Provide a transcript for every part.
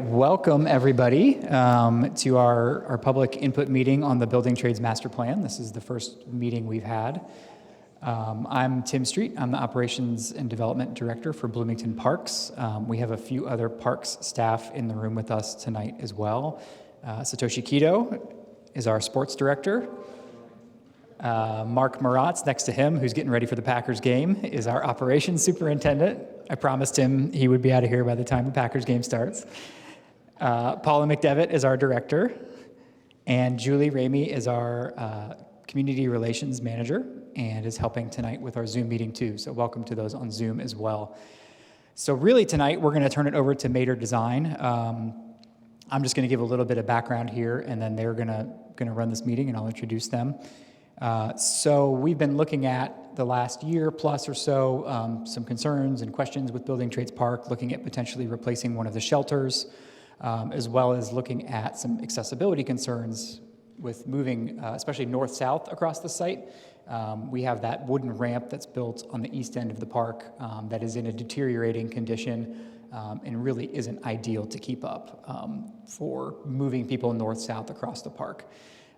Welcome, everybody, to our public input meeting on the Building Trades Master Plan. This is the first meeting we've had. I'm Tim Street. I'm the Operations and Development Director for Bloomington Parks. We have a few other Parks staff in the room with us tonight as well. Satoshi Kido is our Sports Director. Mark Maratz, next to him, who's getting ready for the Packers game, is our Operations Superintendent. I promised him he would be out of here by the time the Packers game starts. Paula McDevitt is our Director, and Julie Ramey is our Community Relations Manager and is helping tonight with our Zoom meeting too, so welcome to those on Zoom as well. So really tonight we're going to turn it over to Mater Design. I'm just going to give a little bit of background here, and then they're going to run this meeting, and I'll introduce them. So we've been looking at the last year plus or so, some concerns and questions with Building Trades Park, looking at potentially replacing one of the shelters, as well as looking at some accessibility concerns with moving, especially north-south across the site. We have that wooden ramp that's built on the east end of the park that is in a deteriorating condition and really isn't ideal to keep up for moving people north-south across the park.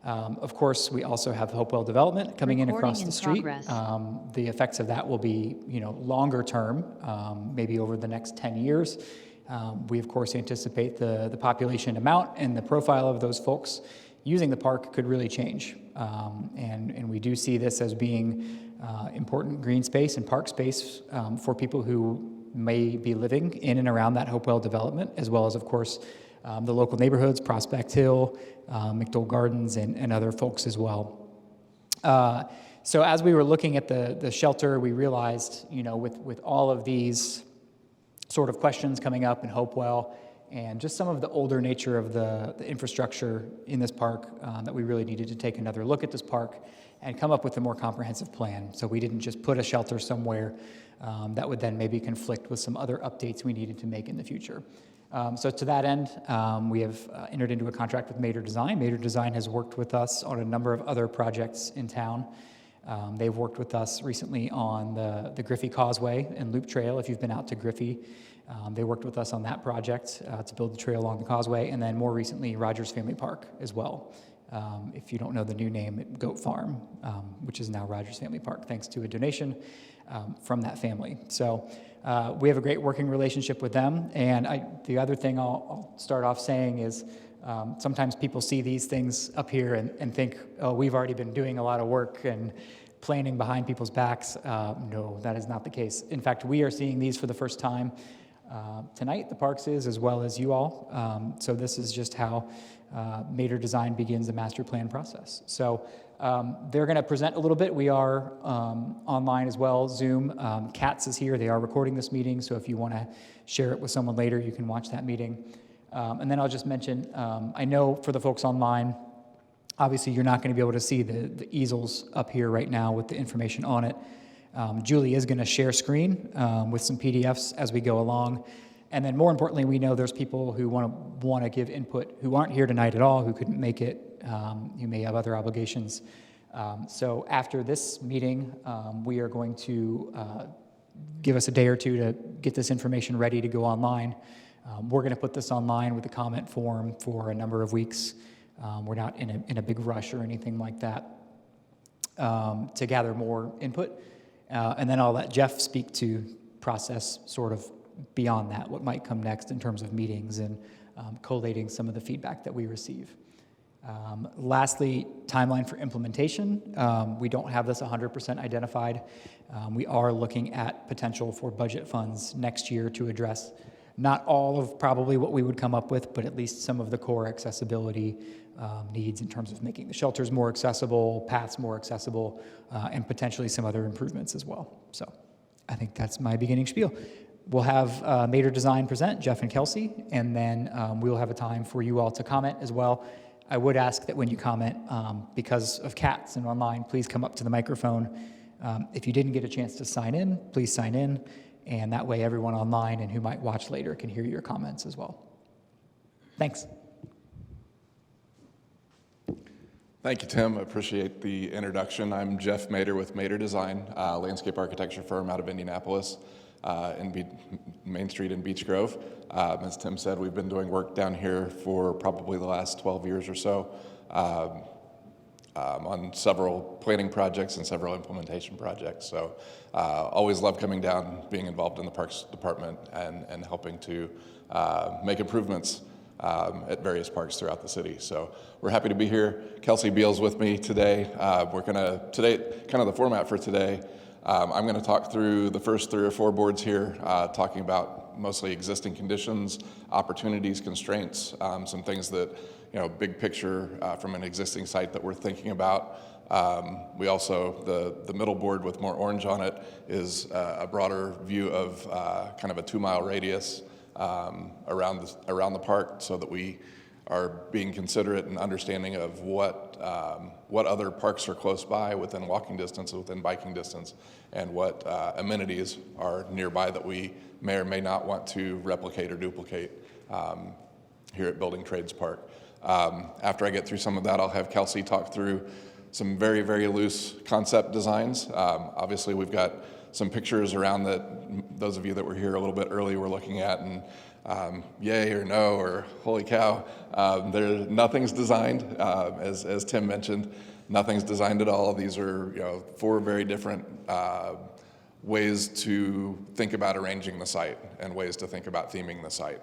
Of course, we also have Hopewell Development coming in across the street. The effects of that will be, longer term, maybe over the next 10 years. We, of course, anticipate the population amount and the profile of those folks using the park could really change. And we do see this as being important green space and park space for people who may be living in and around that Hopewell development, as well as, of course, the local neighborhoods, Prospect Hill, McDowell Gardens, and other folks as well. So as we were looking at the shelter, we realized, with all of these sort of questions coming up in Hopewell and just some of the older nature of the infrastructure in this park, that we really needed to take another look at this park and come up with a more comprehensive plan. So we didn't just put a shelter somewhere that would then maybe conflict with some other updates we needed to make in the future. So to that end, we have entered into a contract with Mater Design. Mater Design has worked with us on a number of other projects in town. They've worked with us recently on the Griffey Causeway and Loop Trail, if you've been out to Griffey. They worked with us on that project to build the trail along the causeway, and then more recently, Rogers Family Park as well. If you don't know the new name, Goat Farm, which is now Rogers Family Park, thanks to a donation from that family. So we have a great working relationship with them. And the other thing I'll start off saying is sometimes people see these things up here and think, oh, we've already been doing a lot of work and planning behind people's backs. No, that is not the case. In fact, we are seeing these for the first time tonight, the Parks is, as well as you all. So this is just how Mater Design begins the master plan process. So they're going to present a little bit. We are online as well, Zoom. Katz is here. They are recording this meeting, so if you want to share it with someone later, you can watch that meeting. And then I'll just mention, I know for the folks online, obviously you're not going to be able to see the easels up here right now with the information on it. Julie is going to share screen with some PDFs as we go along. And then more importantly, we know there's people who want to give input who aren't here tonight at all, who couldn't make it, who may have other obligations. So after this meeting, we are going to give us a day or two to get this information ready to go online. We're going to put this online with a comment form for a number of weeks. We're not in a big rush or anything like that to gather more input. And then I'll let Jeff speak to process sort of beyond that, what might come next in terms of meetings and collating some of the feedback that we receive. Lastly, timeline for implementation. We don't have this 100% identified. We are looking at potential for budget funds next year to address not all of probably what we would come up with, but at least some of the core accessibility needs in terms of making the shelters more accessible, paths more accessible, and potentially some other improvements as well. So I think that's my beginning spiel. We'll have Mater Design present, Jeff and Kelsey, and then we'll have a time for you all to comment as well. I would ask that when you comment, because of cats and online, please come up to the microphone. If you didn't get a chance to sign in, please sign in, and that way everyone online and who might watch later can hear your comments as well. Thanks. Thank you, Tim. I appreciate the introduction. I'm Jeff Mater with Mater Design, landscape architecture firm out of Indianapolis. Main Street in Beech Grove. As Tim said, we've been doing work down here for probably the last 12 years or so on several planning projects and several implementation projects. So always love coming down, being involved in the Parks Department and helping to make improvements at various parks throughout the city. So we're happy to be here. Kelsey Beal's with me today. Kind of the format for today, I'm gonna talk through the first 3 or 4 boards here, talking about mostly existing conditions, opportunities, constraints, some things that, big picture from an existing site that we're thinking about. We also, the middle board with more orange on it is a broader view of kind of a 2-mile radius around the park, so that we are being considerate and understanding of what other parks are close by, within walking distance, within biking distance, and what amenities are nearby that we may or may not want to replicate or duplicate here at Building Trades Park. After I get through some of that, I'll have Kelsey talk through some very, very loose concept designs. Obviously, we've got some pictures around that those of you that were here a little bit early were looking at, and yay or no or holy cow. Nothing's designed, as Tim mentioned, nothing's designed at all. These are 4 very different ways to think about arranging the site and ways to think about theming the site.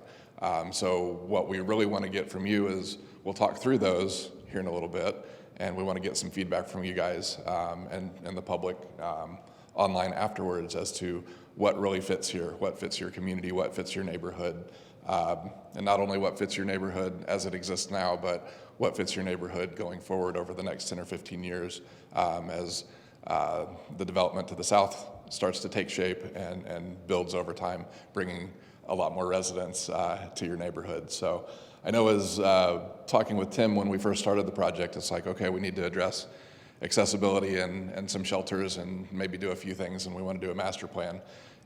So what we really want to get from you is, we'll talk through those here in a little bit, and we want to get some feedback from you guys and the public online afterwards as to what really fits here, what fits your community, what fits your neighborhood, and not only what fits your neighborhood as it exists now, but what fits your neighborhood going forward over the next 10 or 15 years as the development to the south starts to take shape and builds over time, bringing a lot more residents to your neighborhood. So I know as talking with Tim when we first started the project, it's like, okay, we need to address accessibility and some shelters and maybe do a few things, and we want to do a master plan.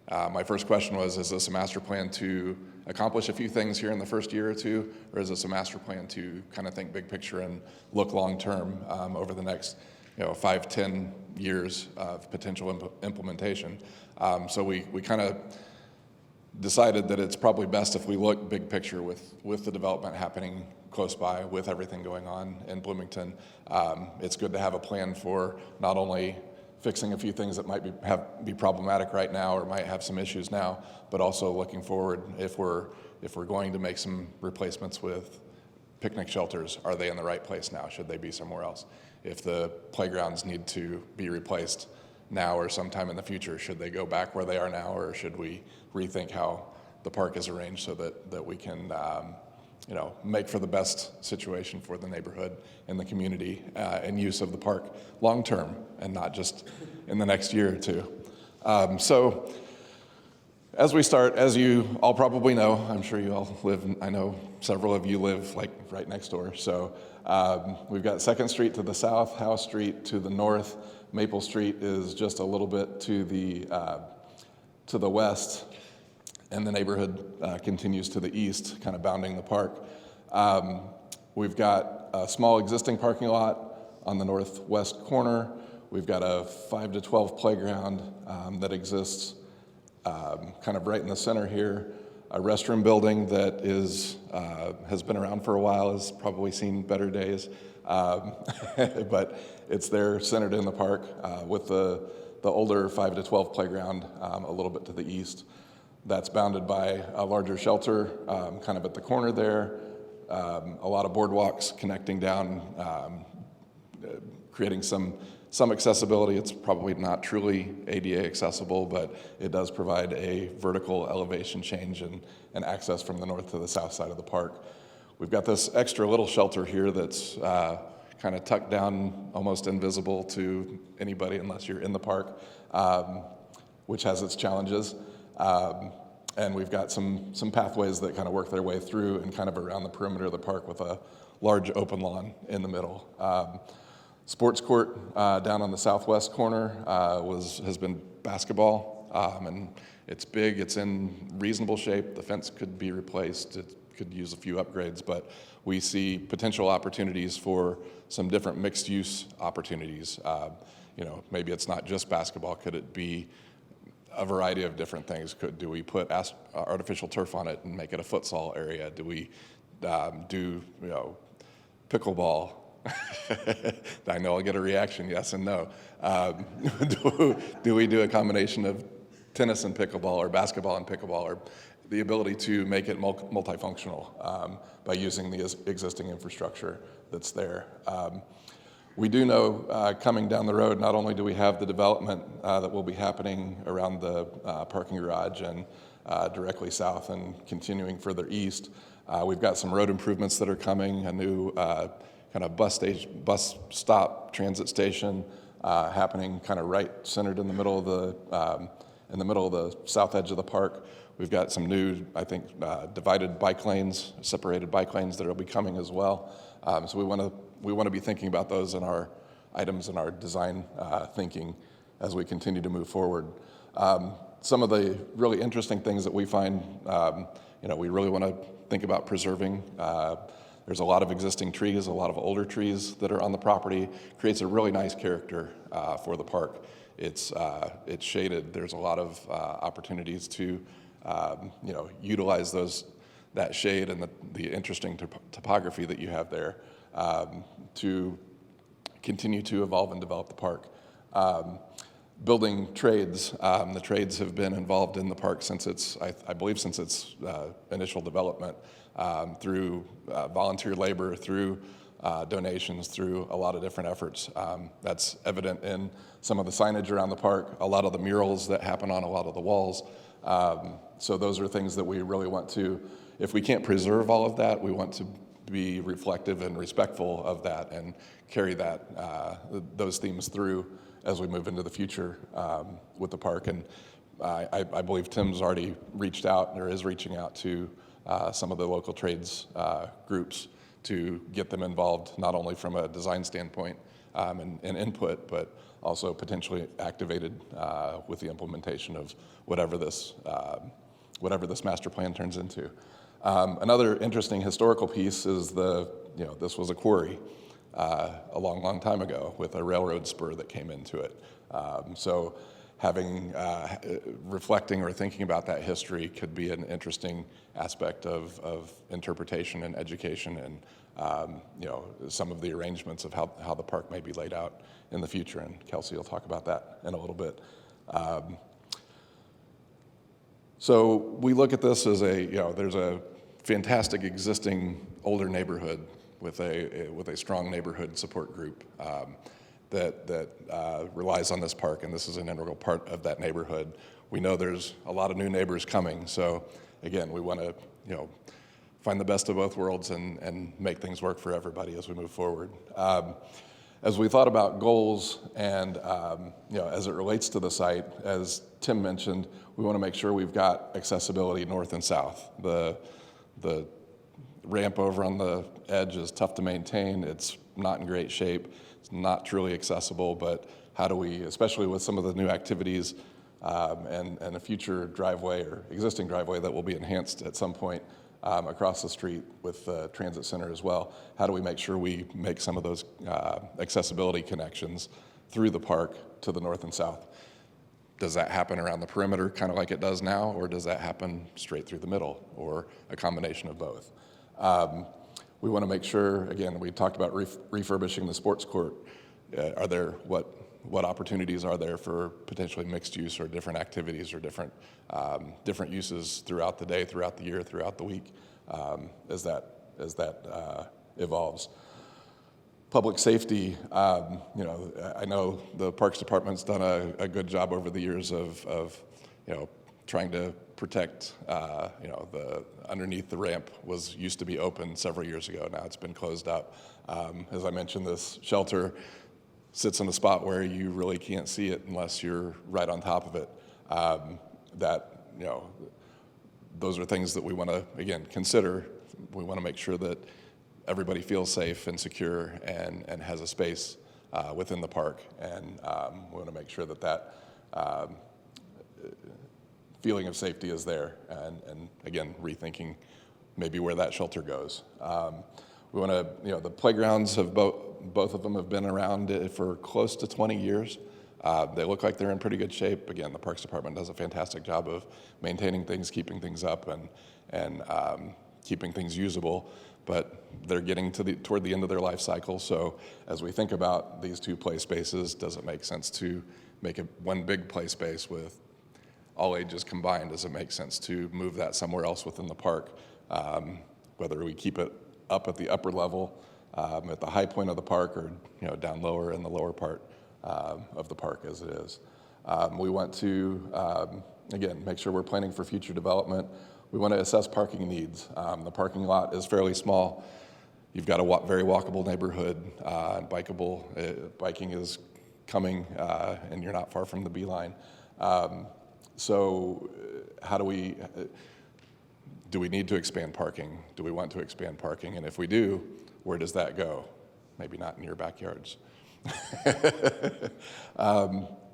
My first question was, is this a master plan to accomplish a few things here in the first year or 2, or is this a master plan to kind of think big picture and look long term over the next 5, 10 years of potential implementation? So we kind of decided that it's probably best if we look big picture with the development happening close by, with everything going on in Bloomington. It's good to have a plan for not only fixing a few things that might be problematic right now or might have some issues now, but also looking forward, if we're going to make some replacements with picnic shelters, are they in the right place now? Should they be somewhere else? If the playgrounds need to be replaced now or sometime in the future, should they go back where they are now, or should we rethink how the park is arranged so that we can make for the best situation for the neighborhood and the community and use of the park long term and not just in the next year or 2. So as we start, as you all probably know, I'm sure you all live, I know several of you live like right next door. So we've got 2nd Street to the south, House Street to the north, Maple Street is just a little bit to the west, and the neighborhood continues to the east, kind of bounding the park. We've got a small existing parking lot on the northwest corner. We've got a 5 to 12 playground that exists kind of right in the center here. A restroom building that has been around for a while, has probably seen better days, but it's there centered in the park with the older 5 to 12 playground a little bit to the east. That's bounded by a larger shelter kind of at the corner there, a lot of boardwalks connecting down, creating some accessibility. It's probably not truly ADA accessible, but it does provide a vertical elevation change and access from the north to the south side of the park. We've got this extra little shelter here that's kind of tucked down, almost invisible to anybody unless you're in the park, which has its challenges. And we've got some pathways that kind of work their way through and kind of around the perimeter of the park with a large open lawn in the middle. Sports court down on the southwest corner has been basketball, and it's big, it's in reasonable shape. The fence could be replaced, it could use a few upgrades, but we see potential opportunities for some different mixed use opportunities. Maybe it's not just basketball, could it be a variety of different things. Do we put artificial turf on it and make it a futsal area? Do we do pickleball? I know I'll get a reaction, yes and no. Do we do a combination of tennis and pickleball, or basketball and pickleball, or the ability to make it multifunctional by using the existing infrastructure that's there? We do know coming down the road, not only do we have the development that will be happening around the parking garage and directly south and continuing further east, we've got some road improvements that are coming, a new kind of bus stop transit station happening kind of right centered in the middle of the south edge of the park. We've got some new, I think, divided bike lanes, separated bike lanes that will be coming as well. So we want to be thinking about those in our items in our design thinking as we continue to move forward. Some of the really interesting things that we find, we really want to think about preserving. There's a lot of existing trees, a lot of older trees that are on the property. Creates a really nice character for the park. It's shaded. There's a lot of opportunities to utilize that shade and the interesting topography that you have there to continue to evolve and develop the park. Building trades. The trades have been involved in the park since its initial development, through volunteer labor, through donations, through a lot of different efforts. That's evident in some of the signage around the park, a lot of the murals that happen on a lot of the walls. So those are things that we really want to, if we can't preserve all of that, we want to be reflective and respectful of that and carry those themes through as we move into the future with the park. And I believe Tim's already reached out, or is reaching out to some of the local trades groups to get them involved, not only from a design standpoint and input, but also potentially activated with the implementation of whatever this master plan turns into. Another interesting historical piece is this was a quarry a long time ago with a railroad spur that came into it. So having reflecting or thinking about that history could be an interesting aspect of interpretation and education, and some of the arrangements of how the park may be laid out in the future. And Kelsey will talk about that in a little bit. So we look at this as there's a fantastic existing older neighborhood with a strong neighborhood support group that relies on this park, and this is an integral part of that neighborhood. We know there's a lot of new neighbors coming, so again, we want to find the best of both worlds and make things work for everybody as we move forward. As we thought about goals and as it relates to the site, as Tim mentioned, we want to make sure we've got accessibility north and south. The ramp over on the edge is tough to maintain. It's not in great shape. It's not truly accessible, but how do we, especially with some of the new activities and a future driveway or existing driveway that will be enhanced at some point across the street with the transit center as well, how do we make sure we make some of those accessibility connections through the park to the north and south? Does that happen around the perimeter, kind of like it does now, or does that happen straight through the middle, or a combination of both? We want to make sure, again, we talked about refurbishing the sports court. What opportunities are there for potentially mixed use or different activities or different uses throughout the day, throughout the year, throughout the week, as that evolves? Public safety, I know the Parks Department's done a good job over the years of trying to protect, the underneath the ramp used to be open several years ago. Now it's been closed up. As I mentioned, this shelter sits in a spot where you really can't see it unless you're right on top of it. Those are things that we want to, again, consider. We want to make sure that everybody feels safe and secure and has a space within the park. And we want to make sure that feeling of safety is there, and again, rethinking maybe where that shelter goes. We want to, the playgrounds have both of them have been around for close to 20 years. They look like they're in pretty good shape. Again, the Parks Department does a fantastic job of maintaining things, keeping things up, and keeping things usable. But they're getting toward the end of their life cycle. So as we think about these two play spaces, does it make sense to make it one big play space with all ages combined? Does it make sense to move that somewhere else within the park? Whether we keep it up at the upper level, at the high point of the park, or down lower in the lower part of the park as it is. We want to, again, make sure we're planning for future development. We want to assess parking needs. The parking lot is fairly small. You've got a very walkable neighborhood, and bikeable. Biking is coming, and you're not far from the Beeline. So how do we need to expand parking? Do we want to expand parking? And if we do, where does that go? Maybe not in your backyards.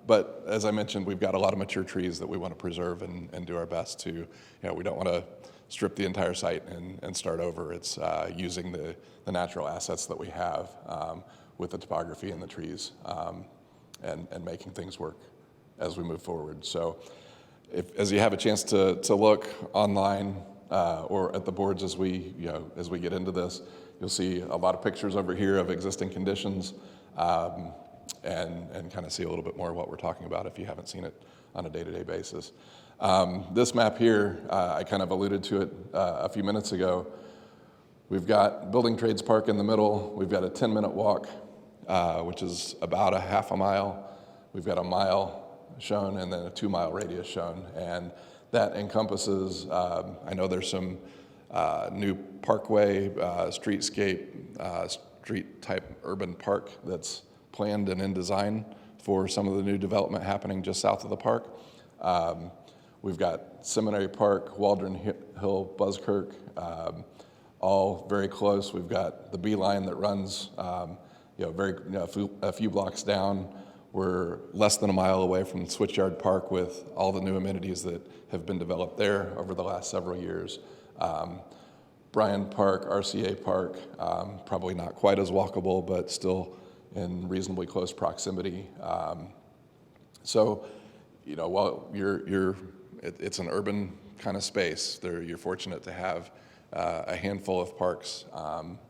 But as I mentioned, we've got a lot of mature trees that we want to preserve and do our best to, we don't want to strip the entire site and start over. It's using the natural assets that we have with the topography and the trees, and making things work as we move forward. So as you have a chance to look online or at the boards as we get into this, you'll see a lot of pictures over here of existing conditions, and kind of see a little bit more of what we're talking about if you haven't seen it on a day-to-day basis. This map here, I kind of alluded to it a few minutes ago. We've got Building Trades Park in the middle. We've got a 10-minute walk, which is about a half a mile. We've got a mile shown and then a 2-mile radius shown. And that encompasses, I know there's some new parkway, streetscape, street-type urban park that's planned and in design for some of the new development happening just south of the park. We've got Seminary Park, Waldron Hill, Buzzkirk, all very close. We've got the Beeline that runs a few blocks down. We're less than a mile away from Switchyard Park with all the new amenities that have been developed there over the last several years. Bryan Park, RCA Park, probably not quite as walkable, but still in reasonably close proximity. So, while it's an urban kind of space, you're fortunate to have a handful of parks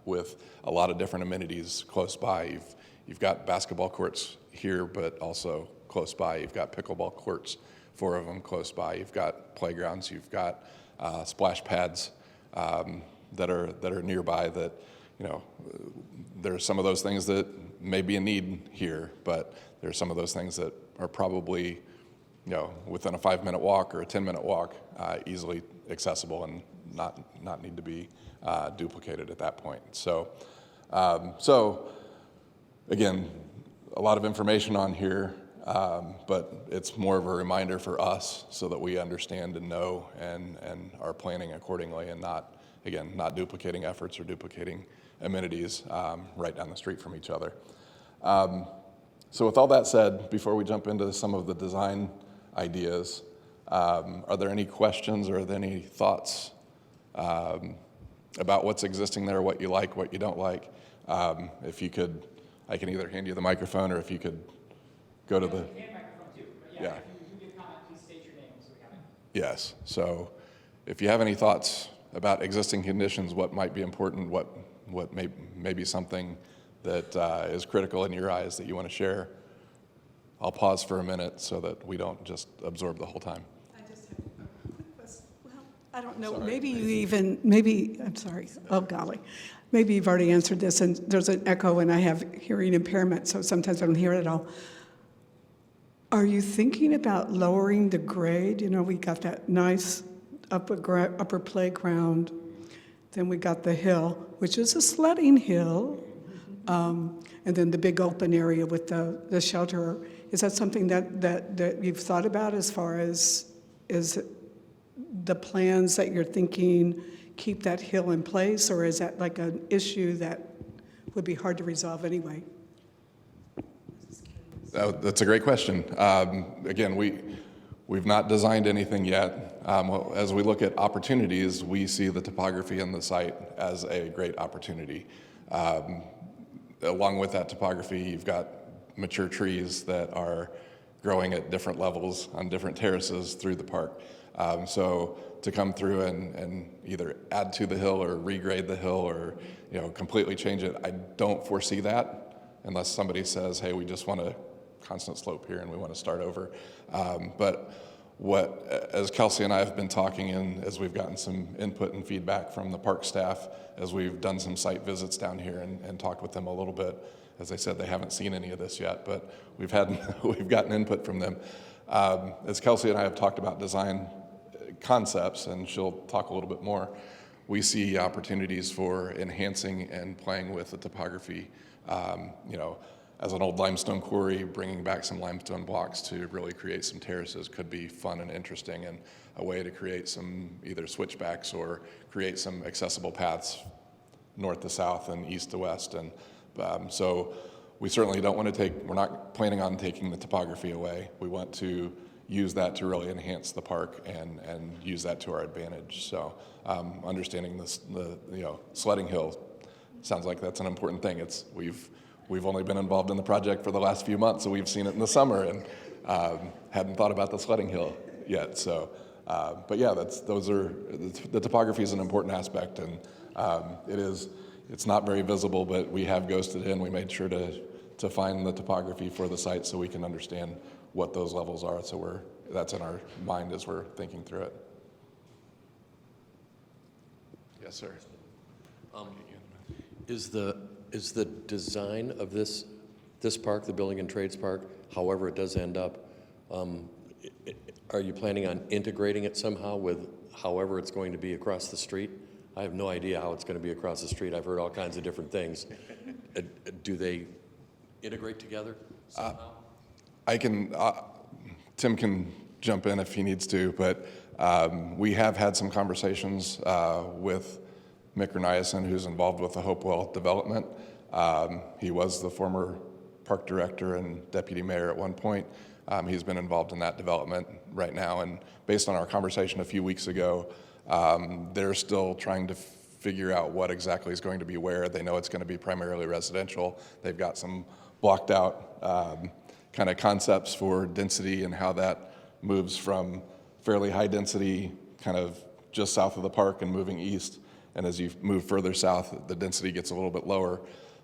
with a lot of different amenities close by. You've got basketball courts here, but also close by. You've got pickleball courts, 4 of them close by. You've got playgrounds. You've got splash pads that are nearby. That there's some of those things that may be a need here, but there's some of those things that are probably within a 5-minute walk or a 10-minute walk, easily accessible and not need to be duplicated at that point. So again, a lot of information on here, but it's more of a reminder for us so that we understand and know and are planning accordingly, and not duplicating efforts or duplicating amenities right down the street from each other. So with all that said, before we jump into some of the design ideas, are there any questions or are there any thoughts about what's existing there, what you like, what you don't like? If you could, I can either hand you the microphone, or if you could go to the... And microphone too, but yeah. If you give comment, please state your name so we have it. Yes, so if you have any thoughts about existing conditions, what might be important, what may be something that is critical in your eyes that you want to share, I'll pause for a minute so that we don't just absorb the whole time. I just have a quick question. Well, I don't know, Sorry. I'm sorry, oh golly. Maybe you've already answered this, and there's an echo, and I have hearing impairment, so sometimes I don't hear it at all. Are you thinking about lowering the grade? We got that nice upper playground, then we got the hill, which is a sledding hill, and then the big open area with the shelter. Is that something that you've thought about as far as the plans that you're thinking keep that hill in place, or is that like an issue that would be hard to resolve anyway? That's a great question. Again, we've not designed anything yet. As we look at opportunities, we see the topography and the site as a great opportunity. Along with that topography, you've got mature trees that are growing at different levels on different terraces through the park. So to come through and either add to the hill or regrade the hill or completely change it, I don't foresee that unless somebody says, hey, we just want a constant slope here and we want to start over. But as Kelsey and I have been talking, and as we've gotten some input and feedback from the park staff, as we've done some site visits down here and talked with them a little bit, as I said, they haven't seen any of this yet, but we've gotten input from them. As Kelsey and I have talked about design concepts, and she'll talk a little bit more, we see opportunities for enhancing and playing with the topography. As an old limestone quarry, bringing back some limestone blocks to really create some terraces could be fun and interesting, and a way to create some either switchbacks or create some accessible paths north to south and east to west. And so we certainly don't want to we're not planning on taking the topography away. We want to use that to really enhance the park and use that to our advantage. So understanding the sledding hill sounds like that's an important thing. We've only been involved in the project for the last few months, so we've seen it in the summer and hadn't thought about the sledding hill yet. So, but yeah, the topography is an important aspect, and it's not very visible, but we have ghosted in. We made sure to find the topography for the site so we can understand what those levels are. So that's in our mind as we're thinking through it. Yes, sir. Is the design of this park, the Building and Trades Park, however it does end up, are you planning on integrating it somehow with however it's going to be across the street? I have no idea how it's going to be across the street. I've heard all kinds of different things. Do they integrate together somehow? Tim can jump in if he needs to, but we have had some conversations with Mick Reniason, who's involved with the Hopewell development. He was the former park director and deputy mayor at one point. He's been involved in that development right now, and based on our conversation a few weeks ago, they're still trying to figure out what exactly is going to be where. They know it's going to be primarily residential. They've got some blocked out kind of concepts for density and how that moves from fairly high density kind of just south of the park and moving east. And as you move further south, the density gets a little bit lower.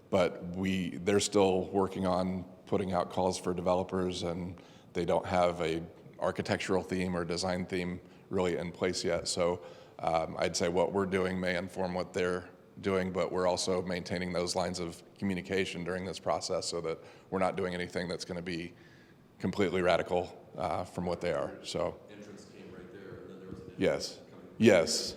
But they're still working on putting out calls for developers, and they don't have a architectural theme or design theme really in place yet. So I'd say what we're doing may inform what they're doing, but we're also maintaining those lines of communication during this process so that we're not doing anything that's going to be completely radical from what they are. So Entrance came right there, and then there was an yes.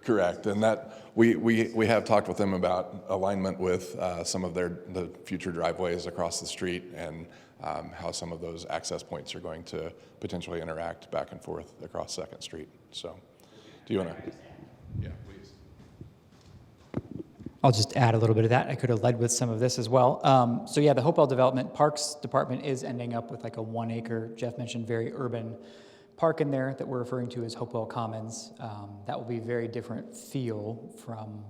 Correct, and that we have talked with them about alignment with some of the future driveways across the street and how some of those access points are going to potentially interact back and forth across 2nd Street. So, do you want to? Yeah, please. I'll just add a little bit of that. I could have led with some of this as well. So yeah, the Hopewell Development Parks Department is ending up with like a 1 acre, Jeff mentioned, very urban park in there that we're referring to as Hopewell Commons. That will be a very different feel from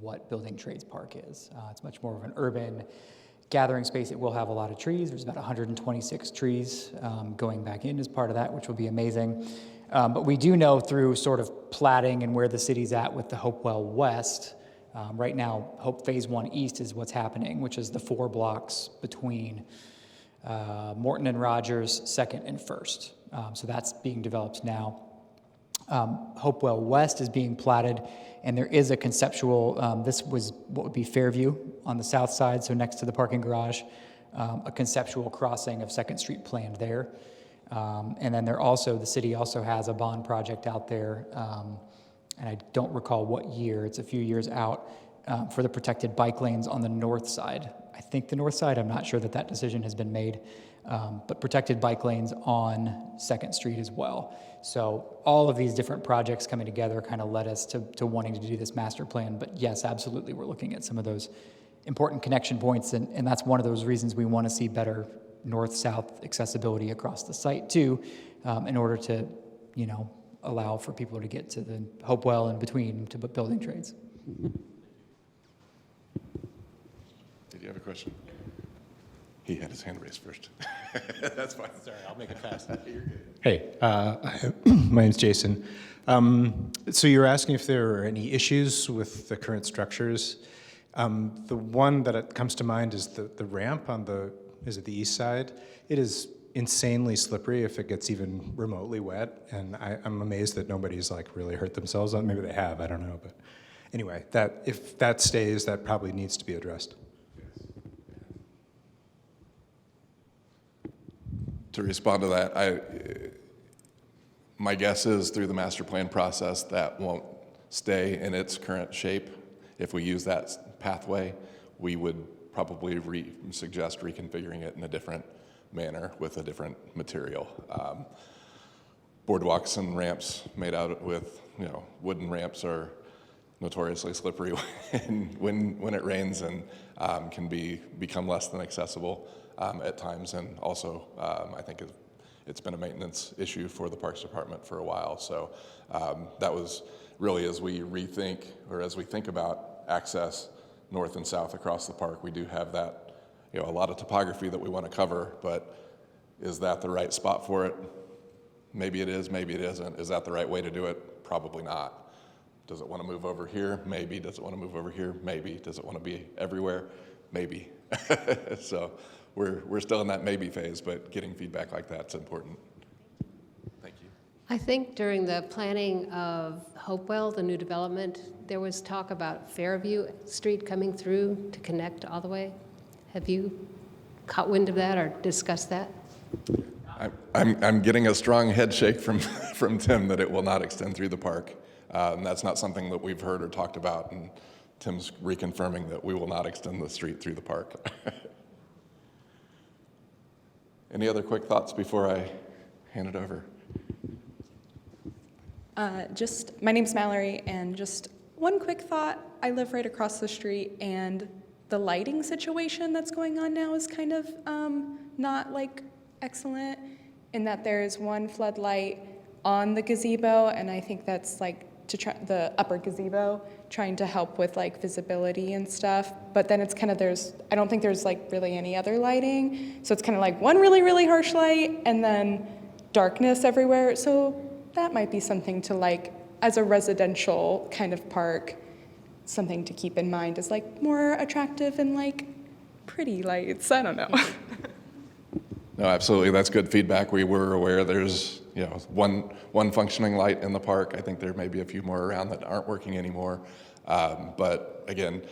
what Building Trades Park is. It's much more of an urban gathering space. It will have a lot of trees. There's about 126 trees going back in as part of that, which will be amazing. But we do know through sort of platting and where the city's at with the Hopewell West, right now, Hope Phase 1 East is what's happening, which is the 4 blocks between Morton and Rogers, 2nd and 1st. So that's being developed now. Hopewell West is being platted, and there is a conceptual, this was what would be Fairview on the south side, so next to the parking garage, a conceptual crossing of 2nd Street planned there. And then the city also has a bond project out there, and I don't recall what year, it's a few years out, for the protected bike lanes on the north side. I think the north side, I'm not sure that decision has been made, but protected bike lanes on 2nd Street as well. So all of these different projects coming together kind of led us to wanting to do this master plan. But yes, absolutely, we're looking at some of those important connection points, and that's one of those reasons we want to see better north-south accessibility across the site too, in order to, allow for people to get to the Hopewell and between to Building Trades. Did you have a question? He had his hand raised first. That's fine. Sorry, I'll make it fast. Hey, my name's Jason. So you were asking if there are any issues with the current structures. The one that comes to mind is the ramp on the east side. It is insanely slippery if it gets even remotely wet, and I'm amazed that nobody's like really hurt themselves on it. Maybe they have, I don't know. But anyway, if that stays, that probably needs to be addressed. To respond to that, my guess is through the master plan process that won't stay in its current shape. If we use that pathway, we would probably suggest reconfiguring it in a different manner with a different material. Boardwalks and ramps made out with, wooden ramps are notoriously slippery when it rains and can become less than accessible at times. And also, I think it's been a maintenance issue for the Parks Department for a while. So that was really as we think about access north and south across the park, we do have that, a lot of topography that we want to cover, but is that the right spot for it? Maybe it is, maybe it isn't. Is that the right way to do it? Probably not. Does it want to move over here? Maybe. Does it want to move over here? Maybe. Does it want to be everywhere? Maybe. So we're still in that maybe phase, but getting feedback like that's important. Thank you. I think during the planning of Hopewell, the new development, there was talk about Fairview Street coming through to connect all the way. Have you caught wind of that or discussed that? I'm getting a strong head shake from Tim that it will not extend through the park. That's not something that we've heard or talked about, and Tim's reconfirming that we will not extend the street through the park. Any other quick thoughts before I hand it over? My name's Mallory, and just one quick thought. I live right across the street, and the lighting situation that's going on now is kind of not excellent in that there's one floodlight on the gazebo, and I think that's the upper gazebo, trying to help with visibility and stuff. But then it's kind of I don't think there's really any other lighting, so it's kind of one really, really harsh light and then darkness everywhere. So that might be something to as a residential kind of park, something to keep in mind is more attractive and pretty lights. I don't know. No, absolutely. That's good feedback. We were aware there's one functioning light in the park. I think there may be a few more around that aren't working anymore. But again,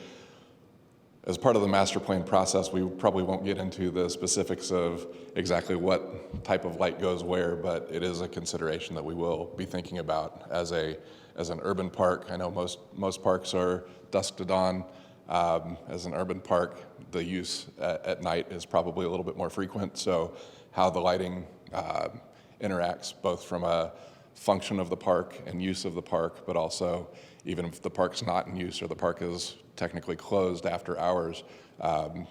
as part of the master plan process, we probably won't get into the specifics of exactly what type of light goes where, but it is a consideration that we will be thinking about as an urban park. I know most parks are dusk to dawn. As an urban park, the use at night is probably a little bit more frequent. So how the lighting interacts both from a function of the park and use of the park, but also even if the park's not in use or the park is technically closed after hours,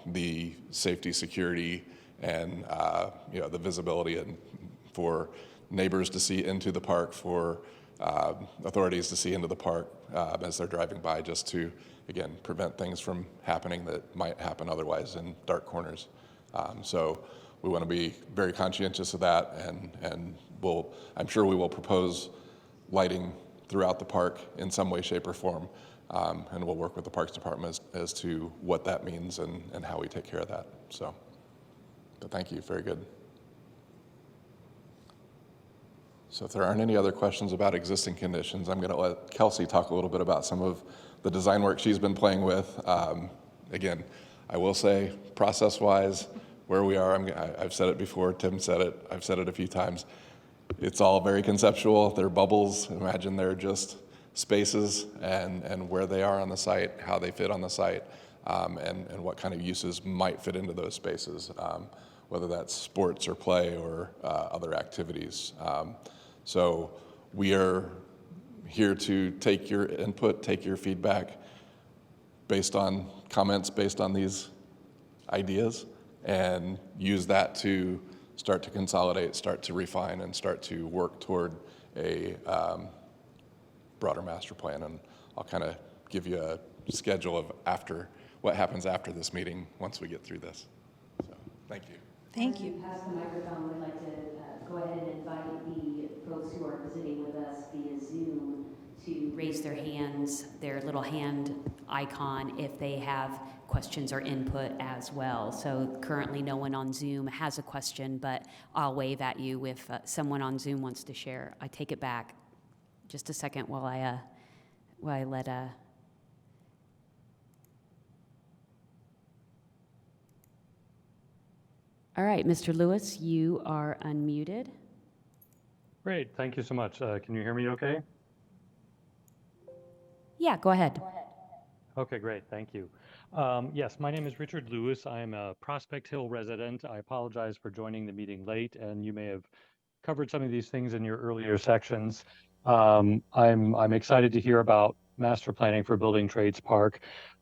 the safety, security, and the visibility and for neighbors to see into the park, for authorities to see into the park as they're driving by, just to, again, prevent things from happening that might happen otherwise in dark corners. So we want to be very conscientious of that, and I'm sure we will propose lighting throughout the park in some way, shape, or form, and we'll work with the Parks Department as to what that means and how we take care of that. So, but thank you, very good. So if there aren't any other questions about existing conditions, I'm going to let Kelsey talk a little bit about some of the design work she's been playing with. Again, I will say, process-wise, where we are, I've said it before, Tim said it, I've said it a few times, it's all very conceptual. They're bubbles. Imagine they're just spaces and where they are on the site, how they fit on the site, and what kind of uses might fit into those spaces, whether that's sports or play or other activities. So we are here to take your input, take your feedback based on comments, based on these ideas, and use that to start to consolidate, start to refine, and start to work toward a broader master plan. And I'll kind of give you a schedule of what happens after this meeting once we get through this. So, thank Thank you. Thank you. Pass the microphone. We'd like to go ahead and invite the folks who are visiting with us via Zoom to raise their hands, their little hand icon, if they have questions or input as well. So currently no one on Zoom has a question, but I'll wave at you if someone on Zoom wants to share. I take it back. Just a second while I let All right, Mr. Lewis, you are unmuted. Great, thank you so much. Can you hear me okay? Yeah, go ahead. Okay, great, thank you. Yes, my name is Richard Lewis. I am a Prospect Hill resident. I apologize for joining the meeting late, and you may have covered some of these things in your earlier sections. I'm excited to hear about master planning for Building Trades Park.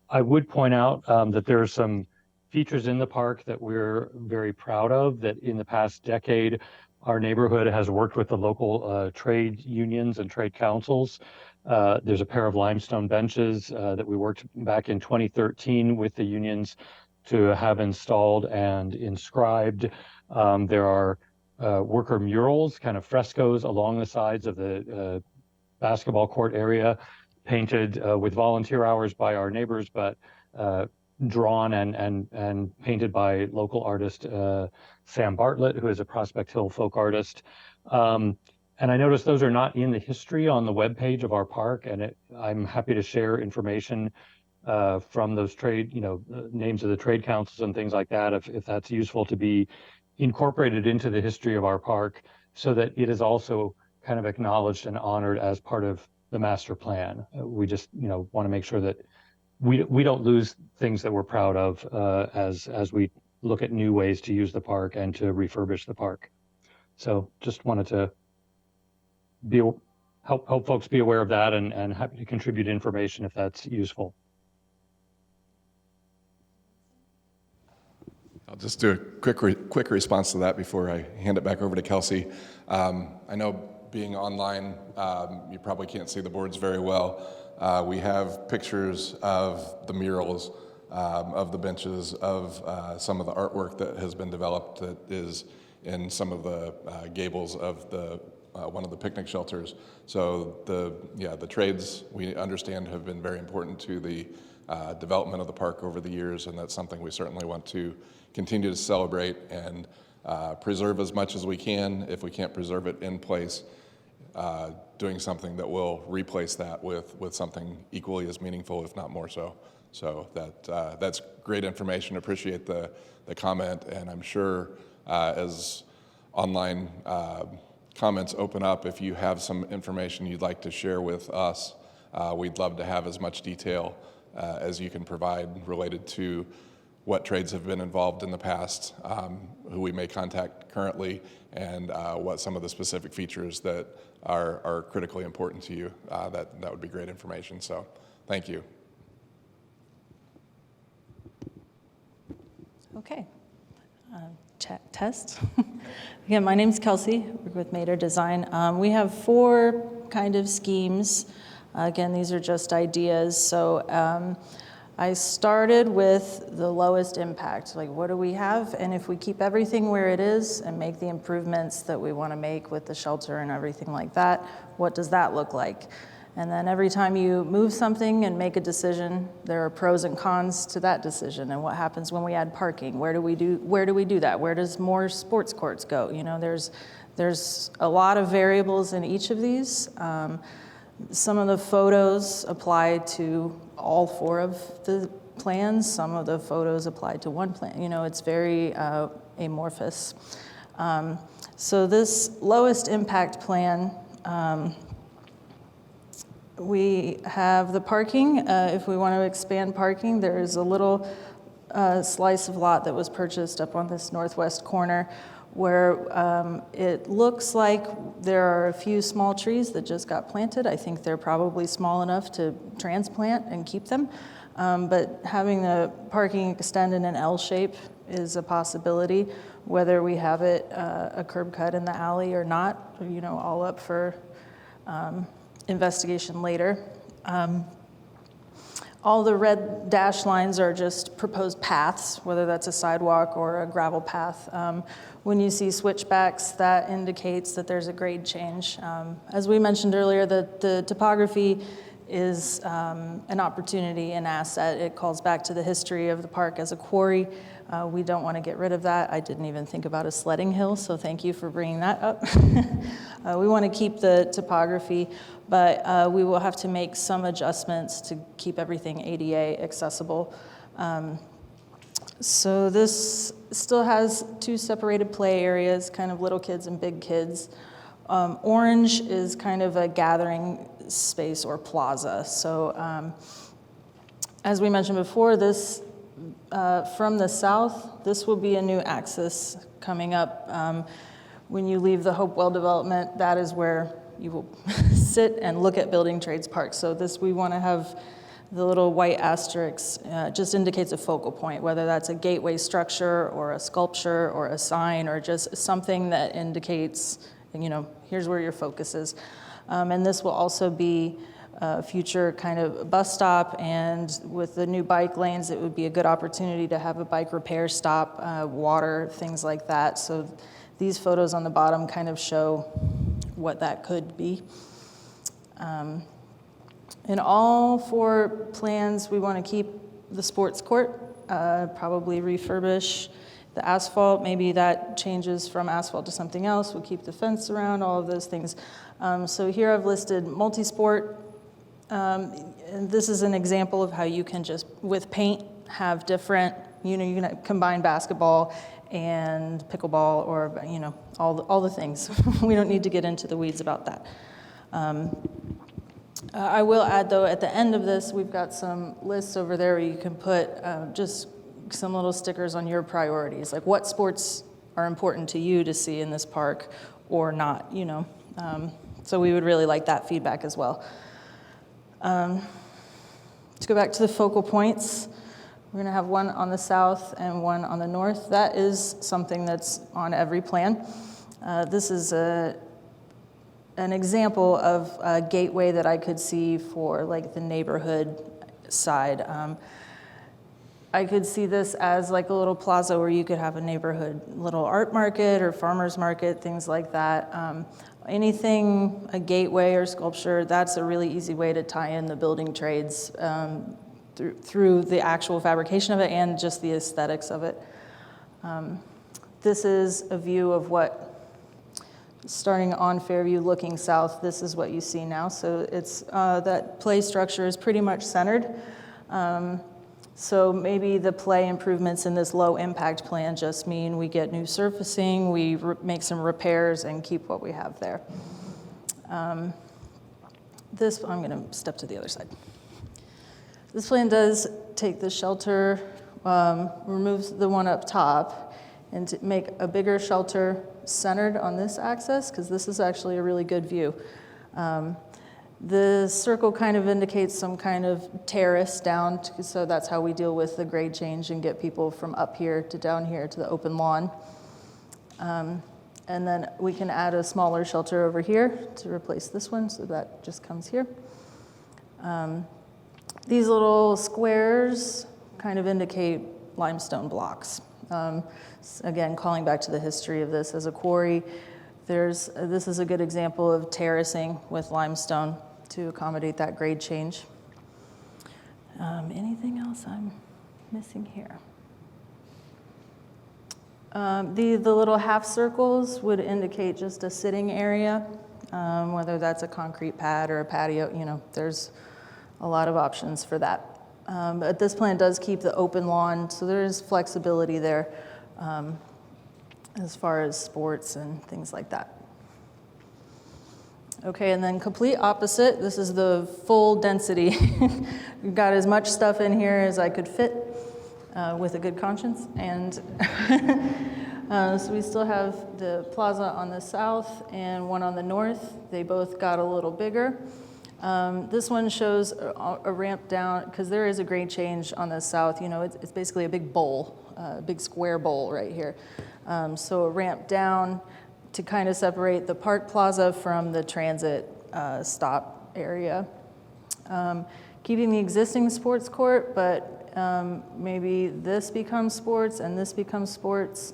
I would point out that there are some features in the park that we're very proud of, that in the past decade, our neighborhood has worked with the local trade unions and trade councils. There's a pair of limestone benches that we worked back in 2013 with the unions to have installed and inscribed. There are worker murals, kind of frescoes along the sides of the basketball court area, painted with volunteer hours by our neighbors, but drawn and painted by local artist Sam Bartlett, who is a Prospect Hill folk artist. And I noticed those are not in the history on the webpage of our park, and I'm happy to share information from those trade, names of the trade councils and things like that, if that's useful to be incorporated into the history of our park, so that it is also kind of acknowledged and honored as part of the master plan. We just, want to make sure that we don't lose things that we're proud of as we look at new ways to use the park and to refurbish the park. So just wanted to help folks be aware of that, and happy to contribute information if that's useful. I'll just do a quick response to that before I hand it back over to Kelsey. I know being online, you probably can't see the boards very well. We have pictures of the murals, of the benches, of some of the artwork that has been developed that is in some of the gables of the one of the picnic shelters. So the trades, we understand, have been very important to the development of the park over the years, and that's something we certainly want to continue to celebrate and preserve as much as we can. If we can't preserve it in place, doing something that will replace that with something equally as meaningful, if not more so. So that's great information. Appreciate the comment, and I'm sure as online comments open up, if you have some information you'd like to share with us, we'd love to have as much detail as you can provide related to what trades have been involved in the past, who we may contact currently, and what some of the specific features that are critically important to you. That would be great information. So thank you. Okay. Test. Again, my name's Kelsey. I work with Mater Design. We have 4 kind of schemes. Again, these are just ideas. So I started with the lowest impact, like what do we have? And if we keep everything where it is and make the improvements that we want to make with the shelter and everything like that, what does that look like? And then every time you move something and make a decision, there are pros and cons to that decision. And what happens when we add parking? Where do we do that? Where does more sports courts go? There's a lot of variables in each of these. Some of the photos apply to all 4 of the plans. Some of the photos apply to one plan. It's very amorphous. So this lowest impact plan, we have the parking. If we want to expand parking, there is a little slice of lot that was purchased up on this northwest corner where it looks like there are a few small trees that just got planted. I think they're probably small enough to transplant and keep them. But having the parking extend in an L shape is a possibility. Whether we have it a curb cut in the alley or not, all up for investigation later. All the red dashed lines are just proposed paths, whether that's a sidewalk or a gravel path. When you see switchbacks, that indicates that there's a grade change. As we mentioned earlier, the topography is an opportunity, an asset. It calls back to the history of the park as a quarry. We don't want to get rid of that. I didn't even think about a sledding hill, so thank you for bringing that up. We want to keep the topography, but we will have to make some adjustments to keep everything ADA accessible. So this still has two separated play areas, kind of little kids and big kids. Orange is kind of a gathering space or plaza. So as we mentioned before, this from the south, this will be a new axis coming up. When you leave the Hopewell development, that is where you will sit and look at Building Trades Park. So this, we want to have the little white asterisk, just indicates a focal point, whether that's a gateway structure or a sculpture or a sign or just something that indicates, you know, here's where your focus is. And this will also be a future kind of bus stop, and with the new bike lanes, it would be a good opportunity to have a bike repair stop, water, things like that. So these photos on the bottom kind of show what that could be. In all four plans, we want to keep the sports court, probably refurbish the asphalt. Maybe that changes from asphalt to something else. We'll keep the fence around, all of those things. So here I've listed multi-sport. And this is an example of how you can just, with paint, have different, you know, you can combine basketball and pickleball or, you know, all the things. We don't need to get into the weeds about that. I will add, though, at the end of this, we've got some lists over there where you can put just some little stickers on your priorities, like what sports are important to you to see in this park or not, you know. So we would really like that feedback as well. To go back to the focal points, we're going to have one on the south and one on the north. That is something that's on every plan. This is an example of a gateway that I could see for like the neighborhood side. I could see this as like a little plaza where you could have a neighborhood little art market or farmer's market, things like that. Anything, a gateway or sculpture, that's a really easy way to tie in the building trades through the actual fabrication of it and just the aesthetics of it. This is a view of what, starting on Fairview looking south, this is what you see now. So it's that play structure is pretty much centered. So maybe the play improvements in this low impact plan just mean we get new surfacing, we make some repairs and keep what we have there. This, I'm gonna step to the other side. This plan does take the shelter, removes the one up top, and to make a bigger shelter centered on this axis, because this is actually a really good view. The circle kind of indicates some kind of terrace down, so that's how we deal with the grade change and get people from up here to down here to the open lawn. And then we can add a smaller shelter over here to replace this one, so that just comes here. These little squares kind of indicate limestone blocks. Again, calling back to the history of this as a quarry, this is a good example of terracing with limestone to accommodate that grade change. Anything else I'm missing here? The little half circles would indicate just a sitting area, whether that's a concrete pad or a patio, you know, there's a lot of options for that. But this plan does keep the open lawn, so there is flexibility there as far as sports and things like that. Okay, and then complete opposite, this is the full density. We've got as much stuff in here as I could fit with a good conscience. And so we still have the plaza on the south and one on the north. They both got a little bigger. This one shows a ramp down, because there is a grade change on the south. You know, it's basically a big bowl, a big square bowl right here. So a ramp down to kind of separate the park plaza from the transit stop area. keeping the existing sports court, but maybe this becomes sports and this becomes sports,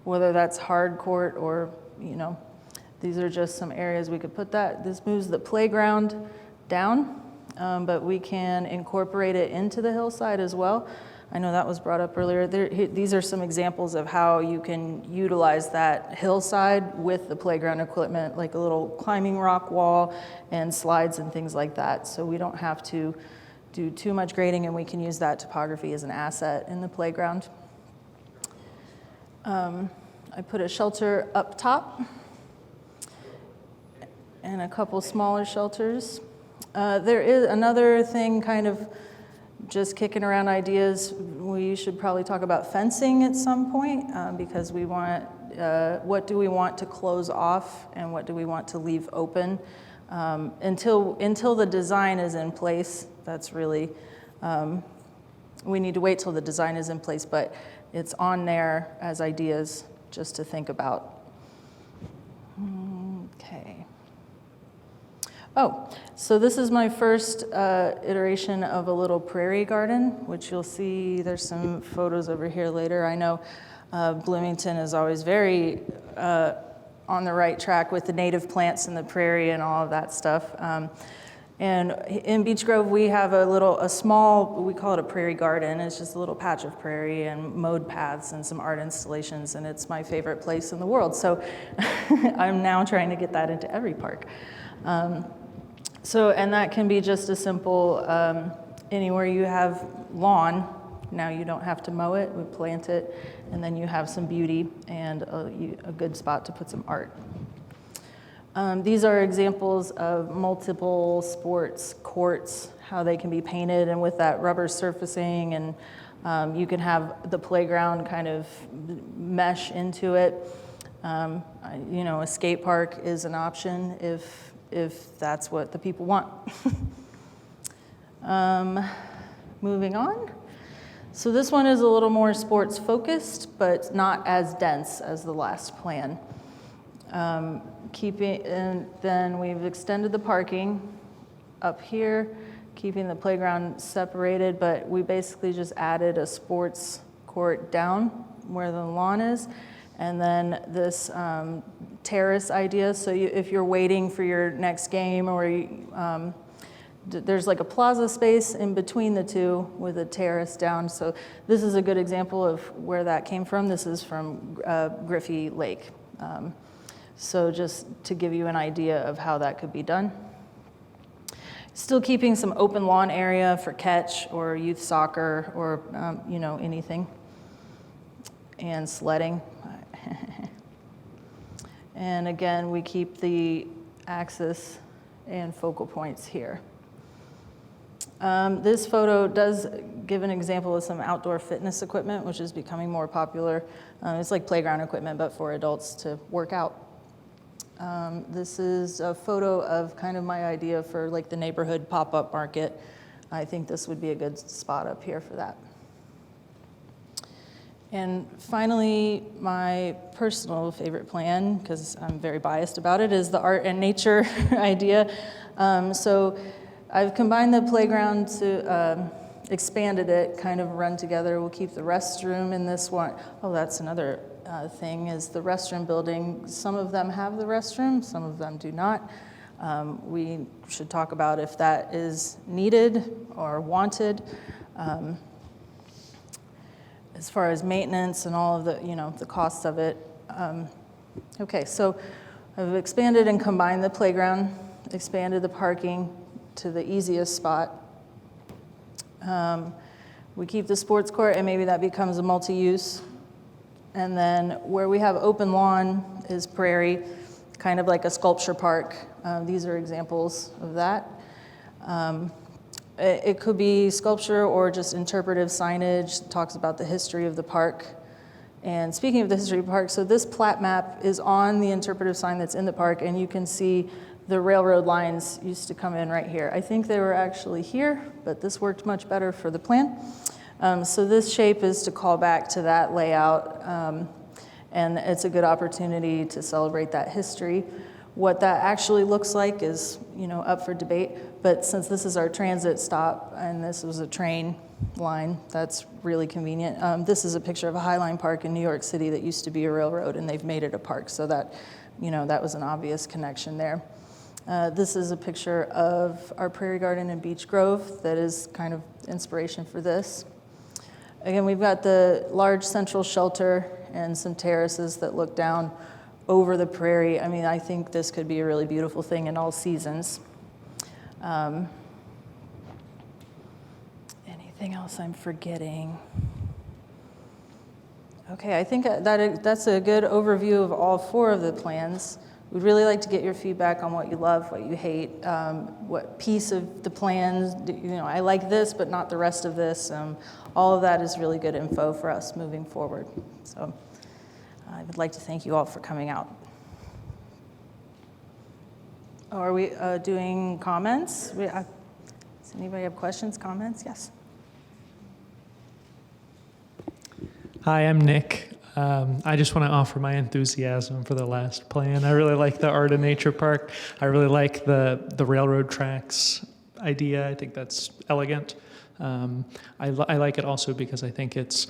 whether that's hard court or, these are just some areas we could put that. This moves the playground down, but we can incorporate it into the hillside as well. I know that was brought up earlier. These are some examples of how you can utilize that hillside with the playground equipment, like a little climbing rock wall and slides and things like that. So we don't have to do too much grading, and we can use that topography as an asset in the playground. I put a shelter up top and a couple smaller shelters. There is another thing kind of just kicking around ideas. We should probably talk about fencing at some point because we want, what do we want to close off and what do we want to leave open? Until the design is in place, that's really, we need to wait till the design is in place, but it's on there as ideas just to think about. Okay. Oh, so this is my first iteration of a little prairie garden, which you'll see, there's some photos over here later. I know Bloomington is always very on the right track with the native plants in the prairie and all of that stuff. And in Beech Grove, we have a small, we call it a prairie garden. It's just a little patch of prairie and mowed paths and some art installations, and it's my favorite place in the world. So I'm now trying to get that into every park. And that can be just a simple, anywhere you have lawn, now you don't have to mow it, we plant it, and then you have some beauty and a good spot to put some art. These are examples of multiple sports courts, how they can be painted, and with that rubber surfacing, and you can have the playground kind of mesh into it. A skate park is an option if that's what the people want. Moving on. So this one is a little more sports focused, but not as dense as the last plan. And then we've extended the parking up here, keeping the playground separated, but we basically just added a sports court down where the lawn is. And then this terrace idea, so if you're waiting for your next game, or there's like a plaza space in between the two with a terrace down. So this is a good example of where that came from. This is from Griffey Lake. So just to give you an idea of how that could be done. Still keeping some open lawn area for catch or youth soccer or anything. And sledding. And again, we keep the axis and focal points here. This photo does give an example of some outdoor fitness equipment, which is becoming more popular. It's like playground equipment, but for adults to work out. This is a photo of kind of my idea for like the neighborhood pop-up market. I think this would be a good spot up here for that. And finally, my personal favorite plan, because I'm very biased about it, is the art and nature idea. So I've combined the playground to expanded it, kind of run together. We'll keep the restroom in this one. Oh, that's another thing, is the restroom building. Some of them have the restroom, some of them do not. We should talk about if that is needed or wanted. As far as maintenance and all of the, the costs of it. Okay, so I've expanded and combined the playground, expanded the parking to the easiest spot. We keep the sports court, and maybe that becomes a multi-use. And then where we have open lawn is prairie, kind of like a sculpture park. These are examples of that. It could be sculpture or just interpretive signage, talks about the history of the park. And speaking of the history of the park, so this plat map is on the interpretive sign that's in the park, and you can see the railroad lines used to come in right here. I think they were actually here, but this worked much better for the plan. So this shape is to call back to that layout, and it's a good opportunity to celebrate that history. What that actually looks like is, up for debate. But since this is our transit stop and this was a train line, that's really convenient. This is a picture of a Highline Park in New York City that used to be a railroad, and they've made it a park. So that, that was an obvious connection there. This is a picture of our Prairie Garden and Beech Grove that is kind of inspiration for this. Again, we've got the large central shelter and some terraces that look down over the prairie. I mean, I think this could be a really beautiful thing in all seasons. Anything else I'm forgetting? Okay, I think that's a good overview of all 4 of the plans. We'd really like to get your feedback on what you love, what you hate, what piece of the plans, I like this, but not the rest of this. All of that is really good info for us moving forward. So I would like to thank you all for coming out. Are we doing comments? Does anybody have questions, comments? Yes. Hi, I'm Nick. I just want to offer my enthusiasm for the last plan. I really like the Art of Nature Park. I really like the railroad tracks idea. I think that's elegant. I like it also because I think it's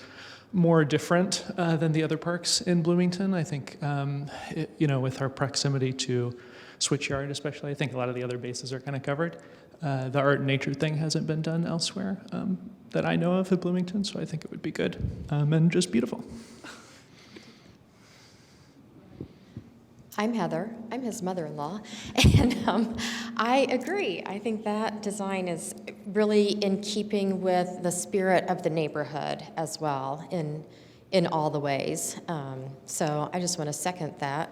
more different than the other parks in Bloomington. I think, with our proximity to Switchyard especially, I think a lot of the other bases are kind of covered. The art and nature thing hasn't been done elsewhere that I know of at Bloomington, so I think it would be good and just beautiful. I'm Heather. I'm his mother-in-law, and I agree. I think that design is really in keeping with the spirit of the neighborhood as well in all the ways. So I just want to second that.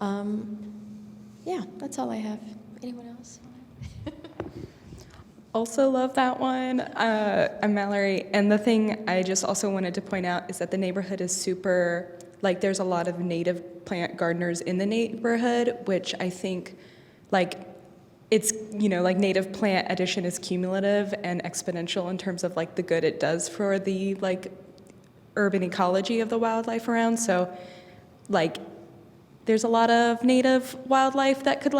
Yeah, that's all I have. Anyone else? Also love that one. I'm Mallory, and the thing I just also wanted to point out is that the neighborhood is super, there's a lot of native plant gardeners in the neighborhood, which I think, it's, native plant addition is cumulative and exponential in terms of, the good it does for the, urban ecology of the wildlife around. So, there's a lot of native wildlife that could,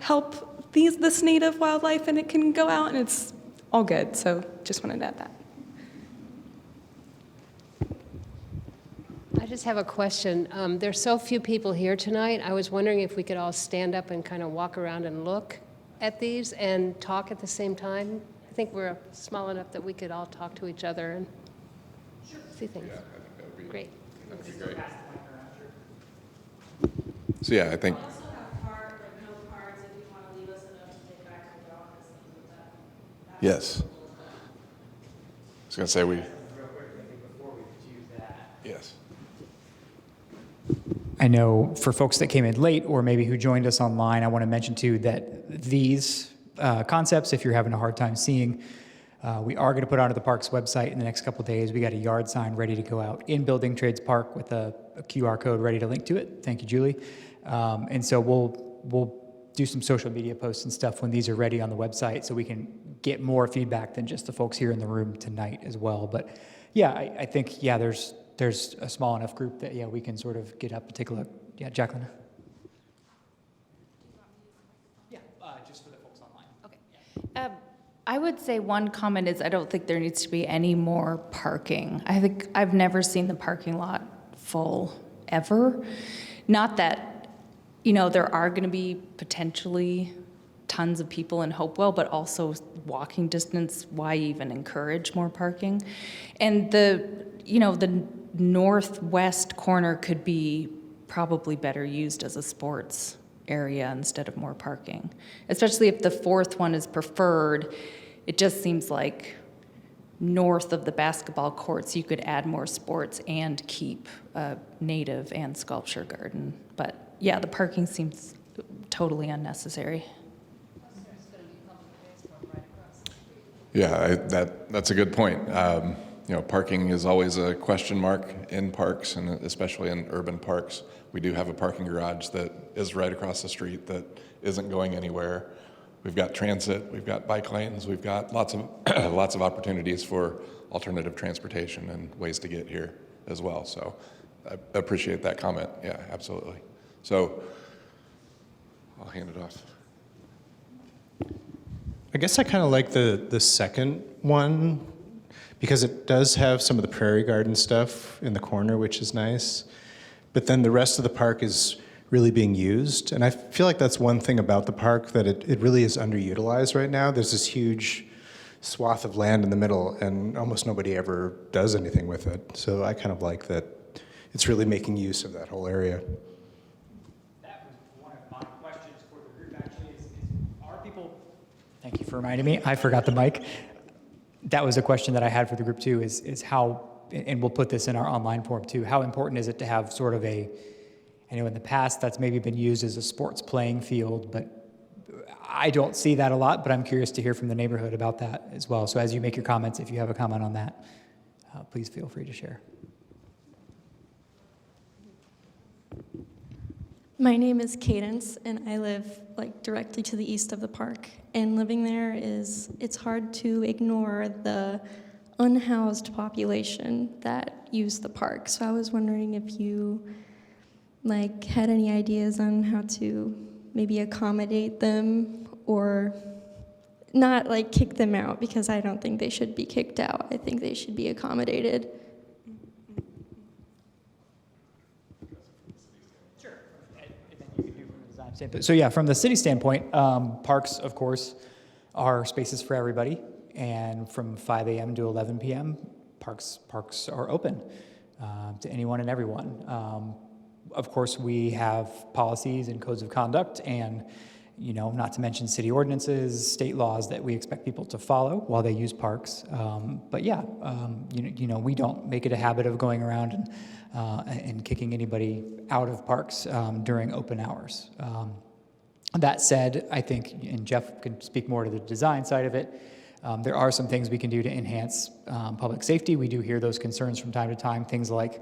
help this native wildlife, and it can go out, and it's all good. So just wanted to add that. I just have a question. There's so few people here tonight. I was wondering if we could all stand up and kind of walk around and look at these and talk at the same time. I think we're small enough that we could all talk to each other and see things. Yeah, I think that would be Great. That would be great. So yeah, I think. Yes. I was going to say Yes. I know for folks that came in late or maybe who joined us online, I want to mention too that these concepts, if you're having a hard time seeing, we are going to put onto the park's website in the next couple of days. We got a yard sign ready to go out in Building Trades Park with a QR code ready to link to it. Thank you, Julie. And so we'll do some social media posts and stuff when these are ready on the website so we can get more feedback than just the folks here in the room tonight as well. But yeah, I think, there's a small enough group that, we can sort of get up and take a look. Yeah, Jacqueline? Yeah, just for the folks online. Okay. I would say one comment is I don't think there needs to be any more parking. I think I've never seen the parking lot full ever. Not that, there are going to be potentially tons of people in Hopewell, but also walking distance, why even encourage more parking? And the northwest corner could be probably better used as a sports area instead of more parking. Especially if the fourth one is preferred, it just seems like north of the basketball courts, you could add more sports and keep a native and sculpture garden. But yeah, the parking seems totally unnecessary. Yeah, that's a good point. Parking is always a question mark in parks, and especially in urban parks. We do have a parking garage that is right across the street that isn't going anywhere. We've got transit, we've got bike lanes, we've got lots of opportunities for alternative transportation and ways to get here as well. So I appreciate that comment. Yeah, absolutely. So I'll hand it off. I guess I kind of like the second one because it does have some of the prairie garden stuff in the corner, which is nice. But then the rest of the park is really being used. And I feel like that's one thing about the park, that it really is underutilized right now. There's this huge swath of land in the middle, and almost nobody ever does anything with it. So I kind of like that it's really making use of that whole area. That was one of my questions for the group, actually, is are people... Thank you for reminding me. I forgot the mic. That was a question that I had for the group, too, is how, and we'll put this in our online form, too, how important is it to have sort of a, I know in the past that's maybe been used as a sports playing field, but I don't see that a lot, but I'm curious to hear from the neighborhood about that as well. So as you make your comments, if you have a comment on that, please feel free to share. My name is Cadence, and I live like directly to the east of the park. And living there it's hard to ignore the unhoused population that use the park. So I was wondering if you like had any ideas on how to maybe accommodate them, or not like kick them out, because I don't think they should be kicked out. I think they should be accommodated. So yeah, from the city standpoint, parks, of course, are spaces for everybody, and from 5 a.m. to 11 p.m., parks are open to anyone and everyone. Of course, we have policies and codes of conduct, and not to mention city ordinances, state laws that we expect people to follow while they use parks. But yeah, we don't make it a habit of going around and kicking anybody out of parks during open hours. That said, I think, and Jeff can speak more to the design side of it, there are some things we can do to enhance public safety. We do hear those concerns from time to time, things like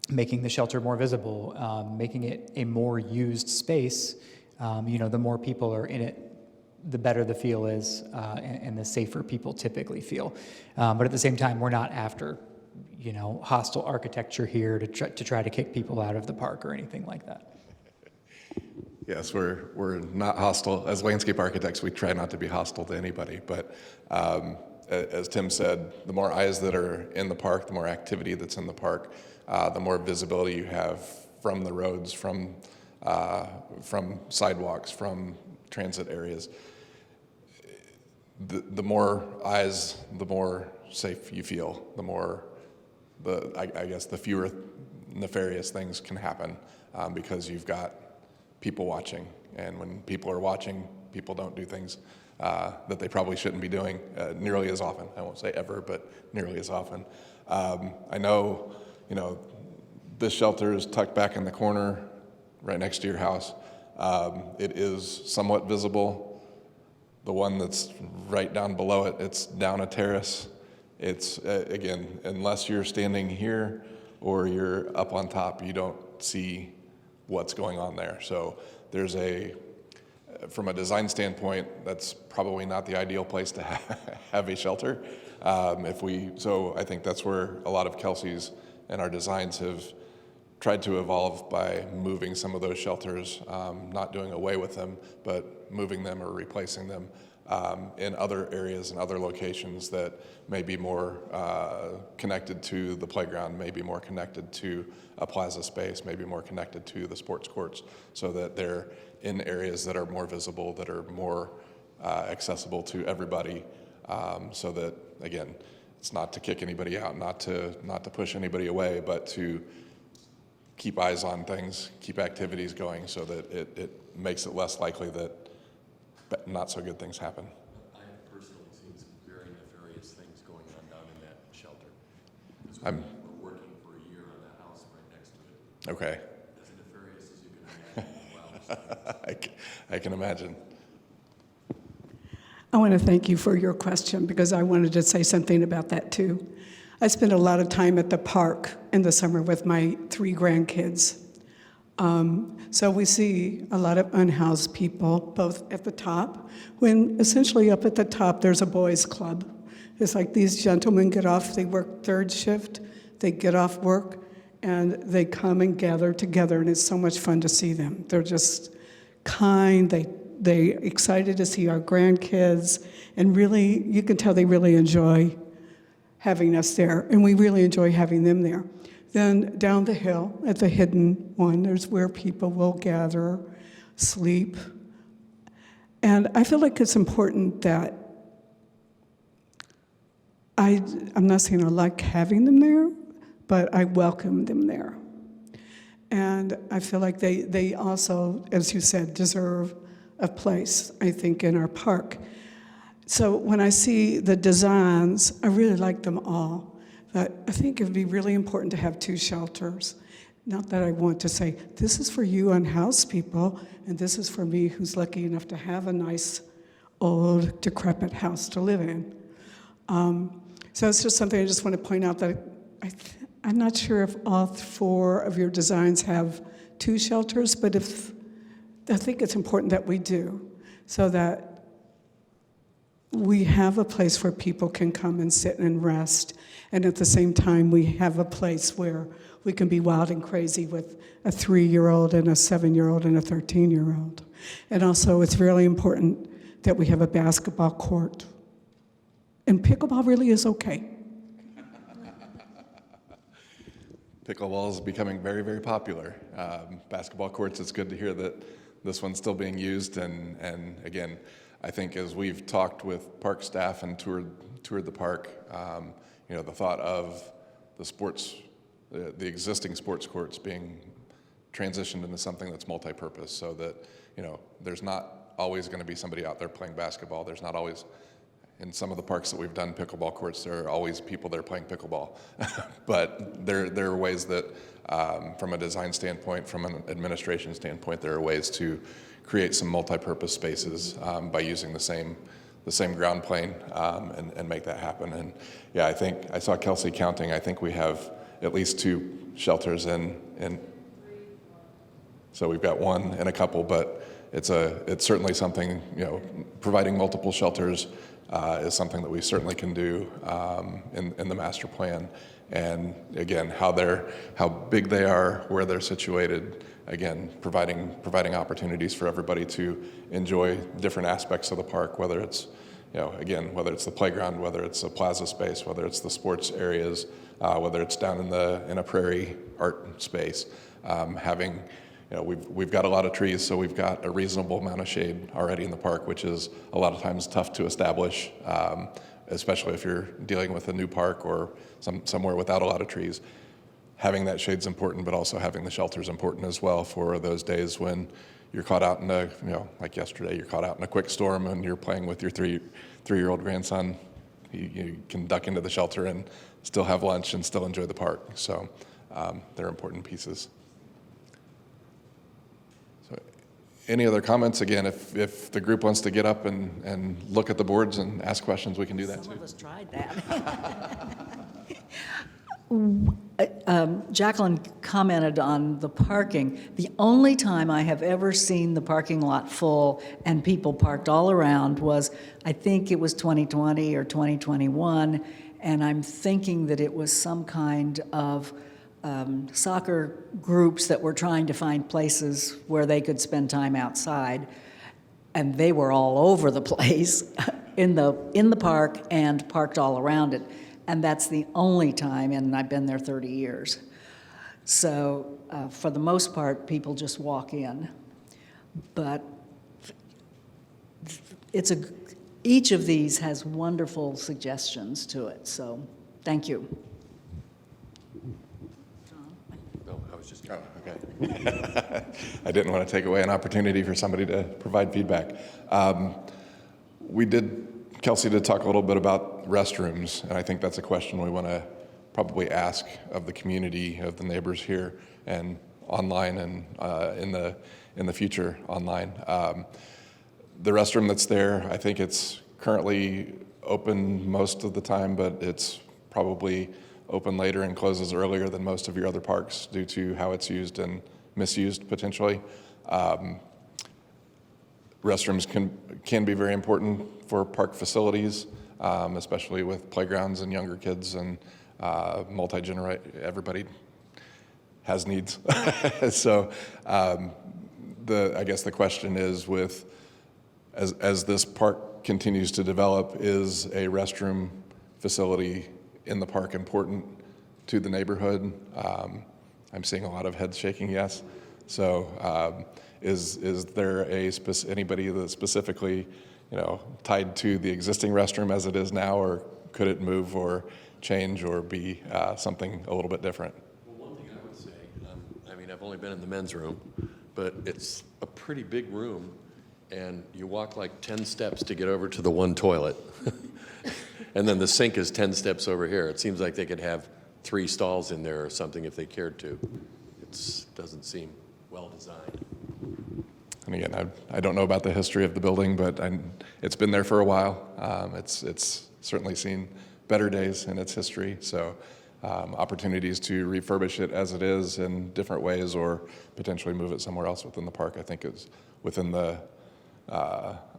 making the shelter more visible, making it a more used space. The more people are in it, the better the feel is, and the safer people typically feel. But at the same time, we're not after, hostile architecture here to try to kick people out of the park or anything like that. Yes, we're not hostile. As landscape architects, we try not to be hostile to anybody. But as Tim said, the more eyes that are in the park, the more activity that's in the park, the more visibility you have from the roads, from sidewalks, from transit areas. The more eyes, the more safe you feel. The more, I guess, the fewer nefarious things can happen because you've got people watching. And when people are watching, people don't do things that they probably shouldn't be doing nearly as often. I won't say ever, but nearly as often. I know, this shelter is tucked back in the corner right next to your house. It is somewhat visible. The one that's right down below it, it's down a terrace. It's, again, unless you're standing here or you're up on top, you don't see what's going on there. So there's from a design standpoint, that's probably not the ideal place to have a shelter. So I think that's where a lot of Kelsey's and our designs have tried to evolve by moving some of those shelters, not doing away with them, but moving them or replacing them in other areas and other locations that may be more connected to the playground, maybe more connected to a plaza space, maybe more connected to the sports courts, so that they're in areas that are more visible, that are more accessible to everybody, so that, again, it's not to kick anybody out, not to push anybody away, but to keep eyes on things, keep activities going, so that it makes it less likely that not so good things happen. I have personally seen some very nefarious things going on down in that shelter. We're working for a year on that house right next to it. Okay. As nefarious as you can imagine. I can imagine. I want to thank you for your question, because I wanted to say something about that too. I spend a lot of time at the park in the summer with my 3 grandkids. So we see a lot of unhoused people, both at the top, when essentially up at the top there's a boys' club. It's like these gentlemen get off, they work 3rd shift, they get off work, and they come and gather together, and it's so much fun to see them. They're just kind. They excited to see our grandkids, and really, you can tell they really enjoy having us there, and we really enjoy having them there. Then down the hill at the hidden one, there's where people will gather, sleep. And I feel like it's important that I'm not saying I like having them there, but I welcome them there. And I feel like they also, as you said, deserve a place, I think, in our park. So when I see the designs, I really like them all. But I think it would be really important to have 2 shelters. Not that I want to say, this is for you unhoused people, and this is for me who's lucky enough to have a nice, old, decrepit house to live in. So it's just something I just want to point out that I'm not sure if all 4 of your designs have 2 shelters, but I think it's important that we do, so that we have a place where people can come and sit and rest, and at the same time we have a place where we can be wild and crazy with a 3-year-old and a 7-year-old and a 13-year-old. And also it's really important that we have a basketball court. And pickleball really is okay. Pickleball is becoming very, very popular. Basketball courts, it's good to hear that this one's still being used, and again, I think as we've talked with park staff and toured the park, the thought of the existing sports courts being transitioned into something that's multi-purpose, so that there's not always going to be somebody out there playing basketball. There's not always, in some of the parks that we've done pickleball courts, there are always people there playing pickleball. But there are ways that, from a design standpoint, from an administration standpoint, there are ways to create some multi-purpose spaces by using the same ground plane and make that happen. And yeah, I think I saw Kelsey counting. I think we have at least 2 shelters in. So we've got 1 and a couple, but it's certainly something, providing multiple shelters is something that we certainly can do in the master plan. And again, how big they are, where they're situated, again, providing opportunities for everybody to enjoy different aspects of the park, whether it's, whether it's the playground, whether it's a plaza space, whether it's the sports areas, whether it's down in a prairie art space. We've got a lot of trees, so we've got a reasonable amount of shade already in the park, which is a lot of times tough to establish, especially if you're dealing with a new park or somewhere without a lot of trees. Having that shade's important, but also having the shelter's important as well for those days when you're caught out in like yesterday, you're caught out in a quick storm and you're playing with your three-year-old grandson. You can duck into the shelter and still have lunch and still enjoy the park. So they're important pieces. So any other comments? Again, if the group wants to get up and look at the boards and ask questions, we can do that too. Some of us tried that. Jacqueline commented on the parking. The only time I have ever seen the parking lot full and people parked all around was, I think it was 2020 or 2021, and I'm thinking that it was some kind of soccer groups that were trying to find places where they could spend time outside, and they were all over the place in the park and parked all around it. And that's the only time, and I've been there 30 years. So for the most part, people just walk in. But each of these has wonderful suggestions to it, so thank you. Oh, I was just okay. I didn't want to take away an opportunity for somebody to provide feedback. Kelsey did talk a little bit about restrooms, and I think that's a question we want to probably ask of the community, of the neighbors here, and online, and in the future online. The restroom that's there, I think it's currently open most of the time, but it's probably open later and closes earlier than most of your other parks due to how it's used and misused potentially. Restrooms can be very important for park facilities, especially with playgrounds and younger kids and everybody has needs. So I guess the question is, as this park continues to develop, is a restroom facility in the park important to the neighborhood? I'm seeing a lot of heads shaking yes. So is there anybody that's specifically, tied to the existing restroom as it is now, or could it move or change or be something a little bit different? Well, one thing I would say, I've only been in the men's room, but it's a pretty big room, and you walk like 10 steps to get over to the one toilet. And then the sink is 10 steps over here. It seems like they could have 3 stalls in there or something if they cared to. It doesn't seem well designed. And again, I don't know about the history of the building, but it's been there for a while. It's certainly seen better days in its history. So opportunities to refurbish it as it is in different ways, or potentially move it somewhere else within the park, I think is within the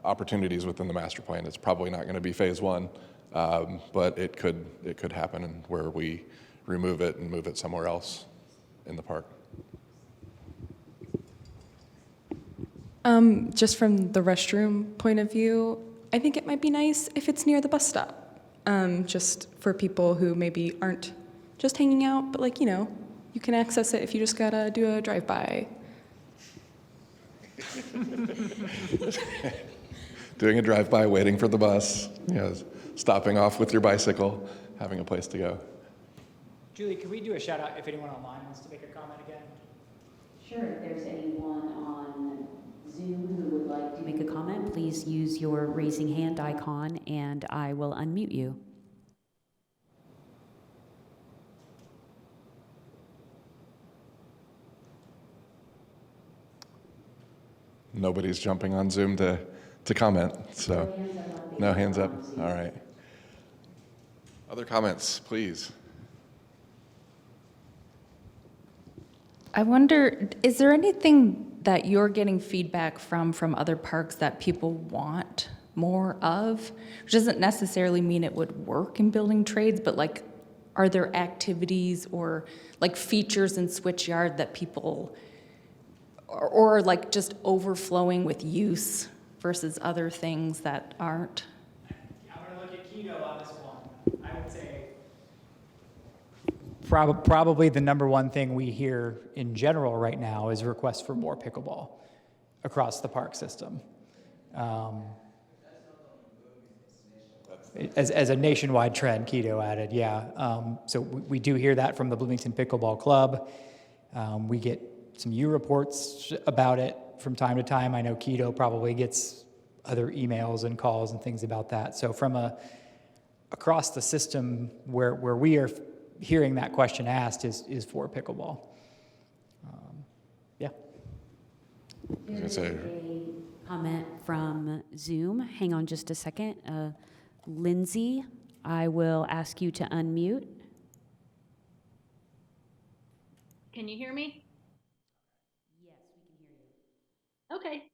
opportunities within the master plan. It's probably not going to be phase 1, but it could happen where we remove it and move it somewhere else in the park. Just from the restroom point of view, I think it might be nice if it's near the bus stop, just for people who maybe aren't just hanging out, but you can access it if you just gotta do a drive-by. Doing a drive-by, waiting for the bus, stopping off with your bicycle, having a place to go. Julie, can we do a shout out if anyone online wants to make a comment again? Sure, if there's anyone on Zoom who would like to make a comment, please use your raising hand icon and I will unmute you. Nobody's jumping on Zoom to comment, so no hands up. All right. Other comments, please. I wonder, is there anything that you're getting feedback from other parks that people want more of? Which doesn't necessarily mean it would work in building trades, but are there activities or features in Switchyard that people, or just overflowing with use versus other things that aren't? I'm going to look at Keto on this one. I would say probably the number one thing we hear in general right now is requests for more pickleball across the park system. As a nationwide trend, Keto added, yeah. So we do hear that from the Bloomington Pickleball Club. We get some reports about it from time to time. I know Keto probably gets other emails and calls and things about that. So from across the system where we are hearing that question asked is for pickleball. Yeah. There's a comment from Zoom. Hang on just a second. Lindsay, I will ask you to unmute. Can you hear me? Yes, we can hear you. Okay.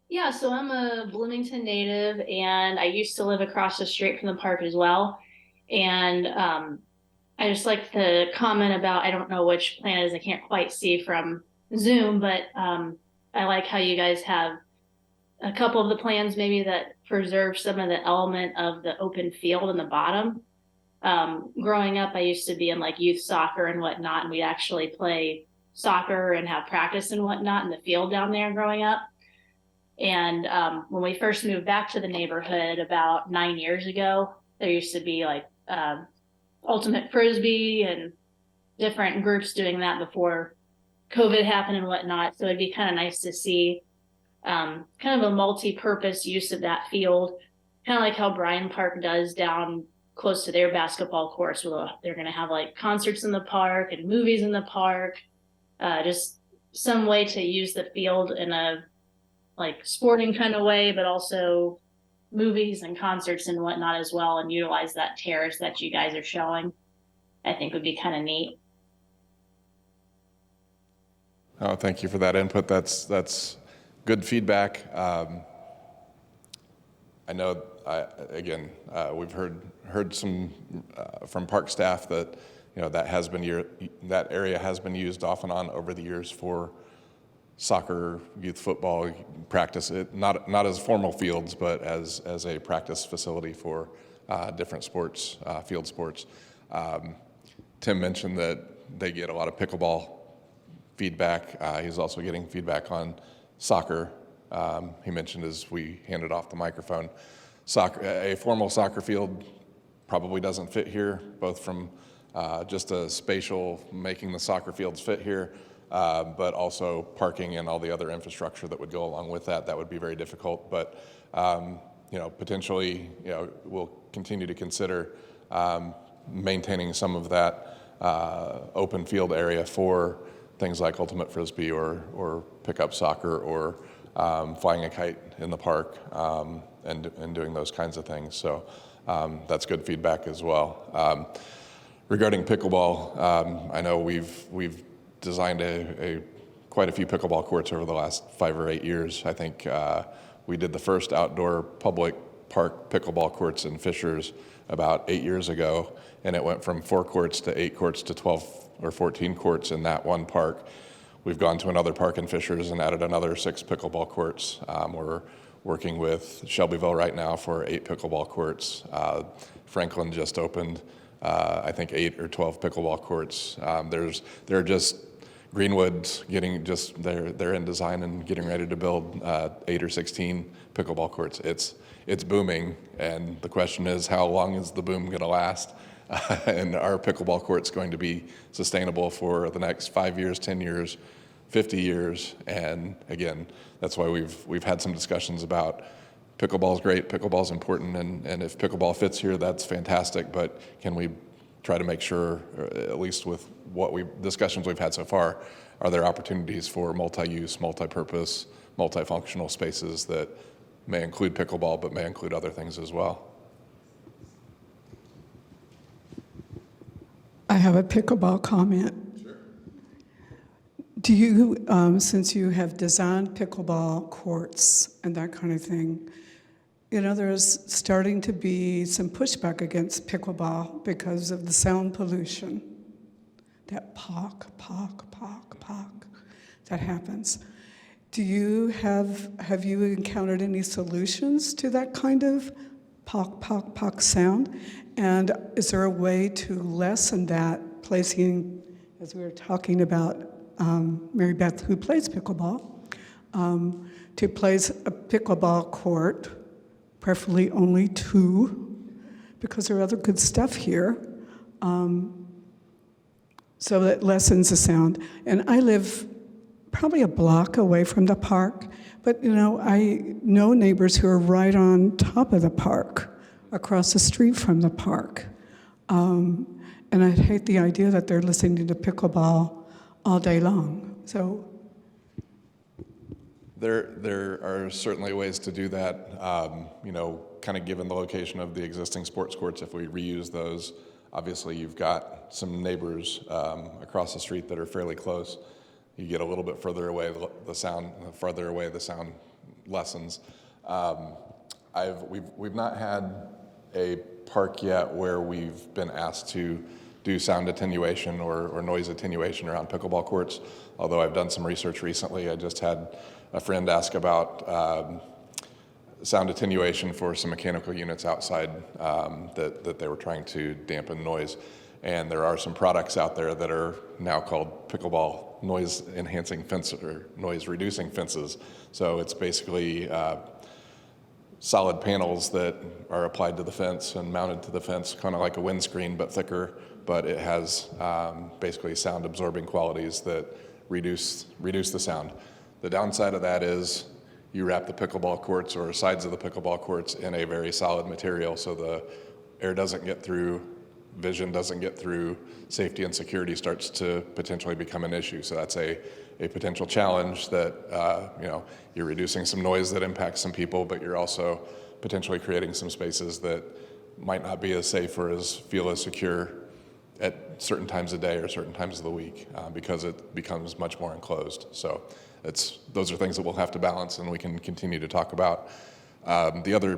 Yeah, so I'm a Bloomington native and I used to live across the street from the park as well. And I just like to comment about, I don't know which plan it is, I can't quite see from Zoom, but I like how you guys have a couple of the plans maybe that preserve some of the element of the open field in the bottom. Growing up, I used to be in youth soccer and whatnot, and we'd actually play soccer and have practice and whatnot in the field down there growing up. And when we first moved back to the neighborhood about 9 years ago, there used to be ultimate frisbee and different groups doing that before COVID happened and whatnot. So it'd be kind of nice to see kind of a multi-purpose use of that field, kind of like how Bryan Park does down close to their basketball course. They're going to have concerts in the park and movies in the park, just some way to use the field in a sporting kind of way, but also movies and concerts and whatnot as well, and utilize that terrace that you guys are showing. I think would be kind of neat. Oh, thank you for that input. That's good feedback. I know, we've heard some from park staff that that area has been used off and on over the years for soccer, youth football, practice it, not as formal fields, but as a practice facility for different sports, field sports. Tim mentioned that they get a lot of pickleball feedback. He's also getting feedback on soccer. He mentioned as we handed off the microphone, a formal soccer field probably doesn't fit here, both from just a spatial, making the soccer fields fit here, but also parking and all the other infrastructure that would go along with that. That would be very difficult, but potentially, we'll continue to consider maintaining some of that open field area for things like ultimate frisbee or pickup soccer or flying a kite in the park and doing those kinds of things. So that's good feedback as well. Regarding pickleball, I know we've designed quite a few pickleball courts over the last 5 or 8 years. I think we did the first outdoor public park pickleball courts in Fishers about 8 years ago, and it went from 4 courts to 8 courts to 12 or 14 courts in that one park. We've gone to another park in Fishers and added another 6 pickleball courts. We're working with Shelbyville right now for 8 pickleball courts. Franklin just opened, I think, 8 or 12 pickleball courts. There are just Greenwood's they're in design and getting ready to build 8 or 16 pickleball courts. It's booming, and the question is, how long is the boom going to last? And are pickleball courts going to be sustainable for the next 5 years, 10 years, 50 years? And again, that's why we've had some discussions about pickleball is great, pickleball is important, and if pickleball fits here, that's fantastic. But can we try to make sure, at least with discussions we've had so far, are there opportunities for multi-use, multi-purpose, multifunctional spaces that may include pickleball, but may include other things as well? I have a pickleball comment. Sure. Do you, since you have designed pickleball courts and that kind of thing, there's starting to be some pushback against pickleball because of the sound pollution. That pock, that happens. Have you encountered any solutions to that kind of pock sound? And is there a way to lessen that, placing, as we were talking about Mary Beth, who plays pickleball, to place a pickleball court, preferably only 2, because there are other good stuff here, so that lessens the sound. And I live probably a block away from the park, but I know neighbors who are right on top of the park, across the street from the park. And I'd hate the idea that they're listening to pickleball all day long. So there are certainly ways to do that. Kind of given the location of the existing sports courts, if we reuse those, obviously you've got some neighbors across the street that are fairly close. You get a little bit further away, the sound lessens. We've not had a park yet where we've been asked to do sound attenuation or noise attenuation around pickleball courts, although I've done some research recently. I just had a friend ask about sound attenuation for some mechanical units outside that they were trying to dampen noise. And there are some products out there that are now called pickleball noise enhancing fence or noise reducing fences. So it's basically solid panels that are applied to the fence and mounted to the fence, kind of like a windscreen, but thicker, but it has basically sound absorbing qualities that reduce the sound. The downside of that is you wrap the pickleball courts or sides of the pickleball courts in a very solid material, so the air doesn't get through, vision doesn't get through, safety and security starts to potentially become an issue. So that's a potential challenge that you're reducing some noise that impacts some people, but you're also potentially creating some spaces that might not be as safe or feel as secure at certain times of day or certain times of the week because it becomes much more enclosed. So those are things that we'll have to balance and we can continue to talk about. The other,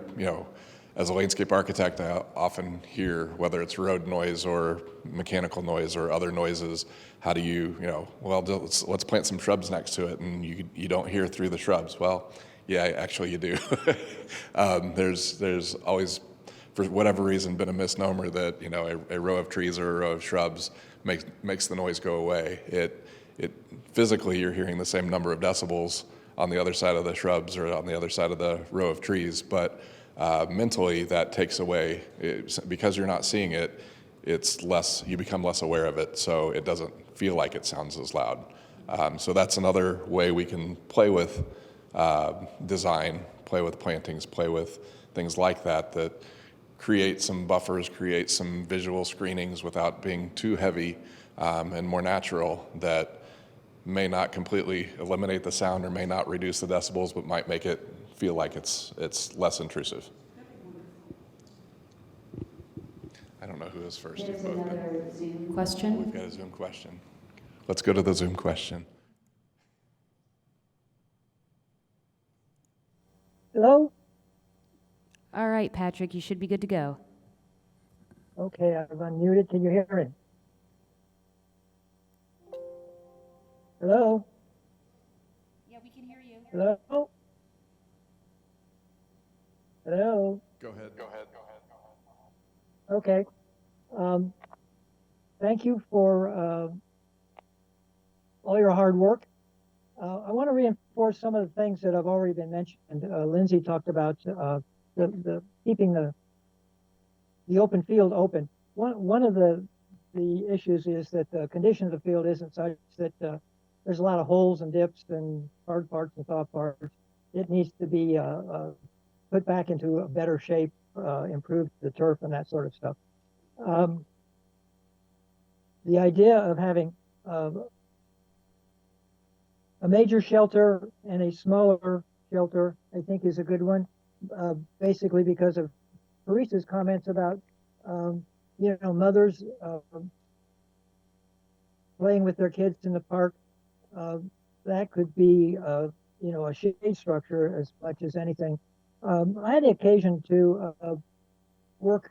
as a landscape architect, I often hear, whether it's road noise or mechanical noise or other noises, how do you, well, let's plant some shrubs next to it, and you don't hear through the shrubs. Well, yeah, actually you do. There's always, for whatever reason, been a misnomer that a row of trees or a row of shrubs makes the noise go away. It physically, you're hearing the same number of decibels on the other side of the shrubs or on the other side of the row of trees, but mentally that takes away, because you're not seeing it, it's less, you become less aware of it, so it doesn't feel like it sounds as loud. So that's another way we can play with design, play with plantings, play with things like that create some buffers, create some visual screenings without being too heavy and more natural, that may not completely eliminate the sound or may not reduce the decibels, but might make it feel like it's less intrusive. I don't know who is first. There's another Zoom question. We've got a Zoom question. Let's go to the Zoom question. Hello? All right, Patrick, you should be good to go. Okay, I've unmuted. Can you hear me? Hello? Yeah, we can hear you. Hello? Hello? Go ahead. Okay. Thank you for all your hard work. I want to reinforce some of the things that have already been mentioned. Lindsay talked about the keeping the open field open. One of the issues is that the condition of the field isn't such that there's a lot of holes and dips and hard parts and soft parts. It needs to be put back into a better shape, improve the turf and that sort of stuff. The idea of having a major shelter and a smaller shelter, I think, is a good one, basically because of Teresa's comments about, mothers playing with their kids in the park. That could be, a shade structure as much as anything. I had the occasion to work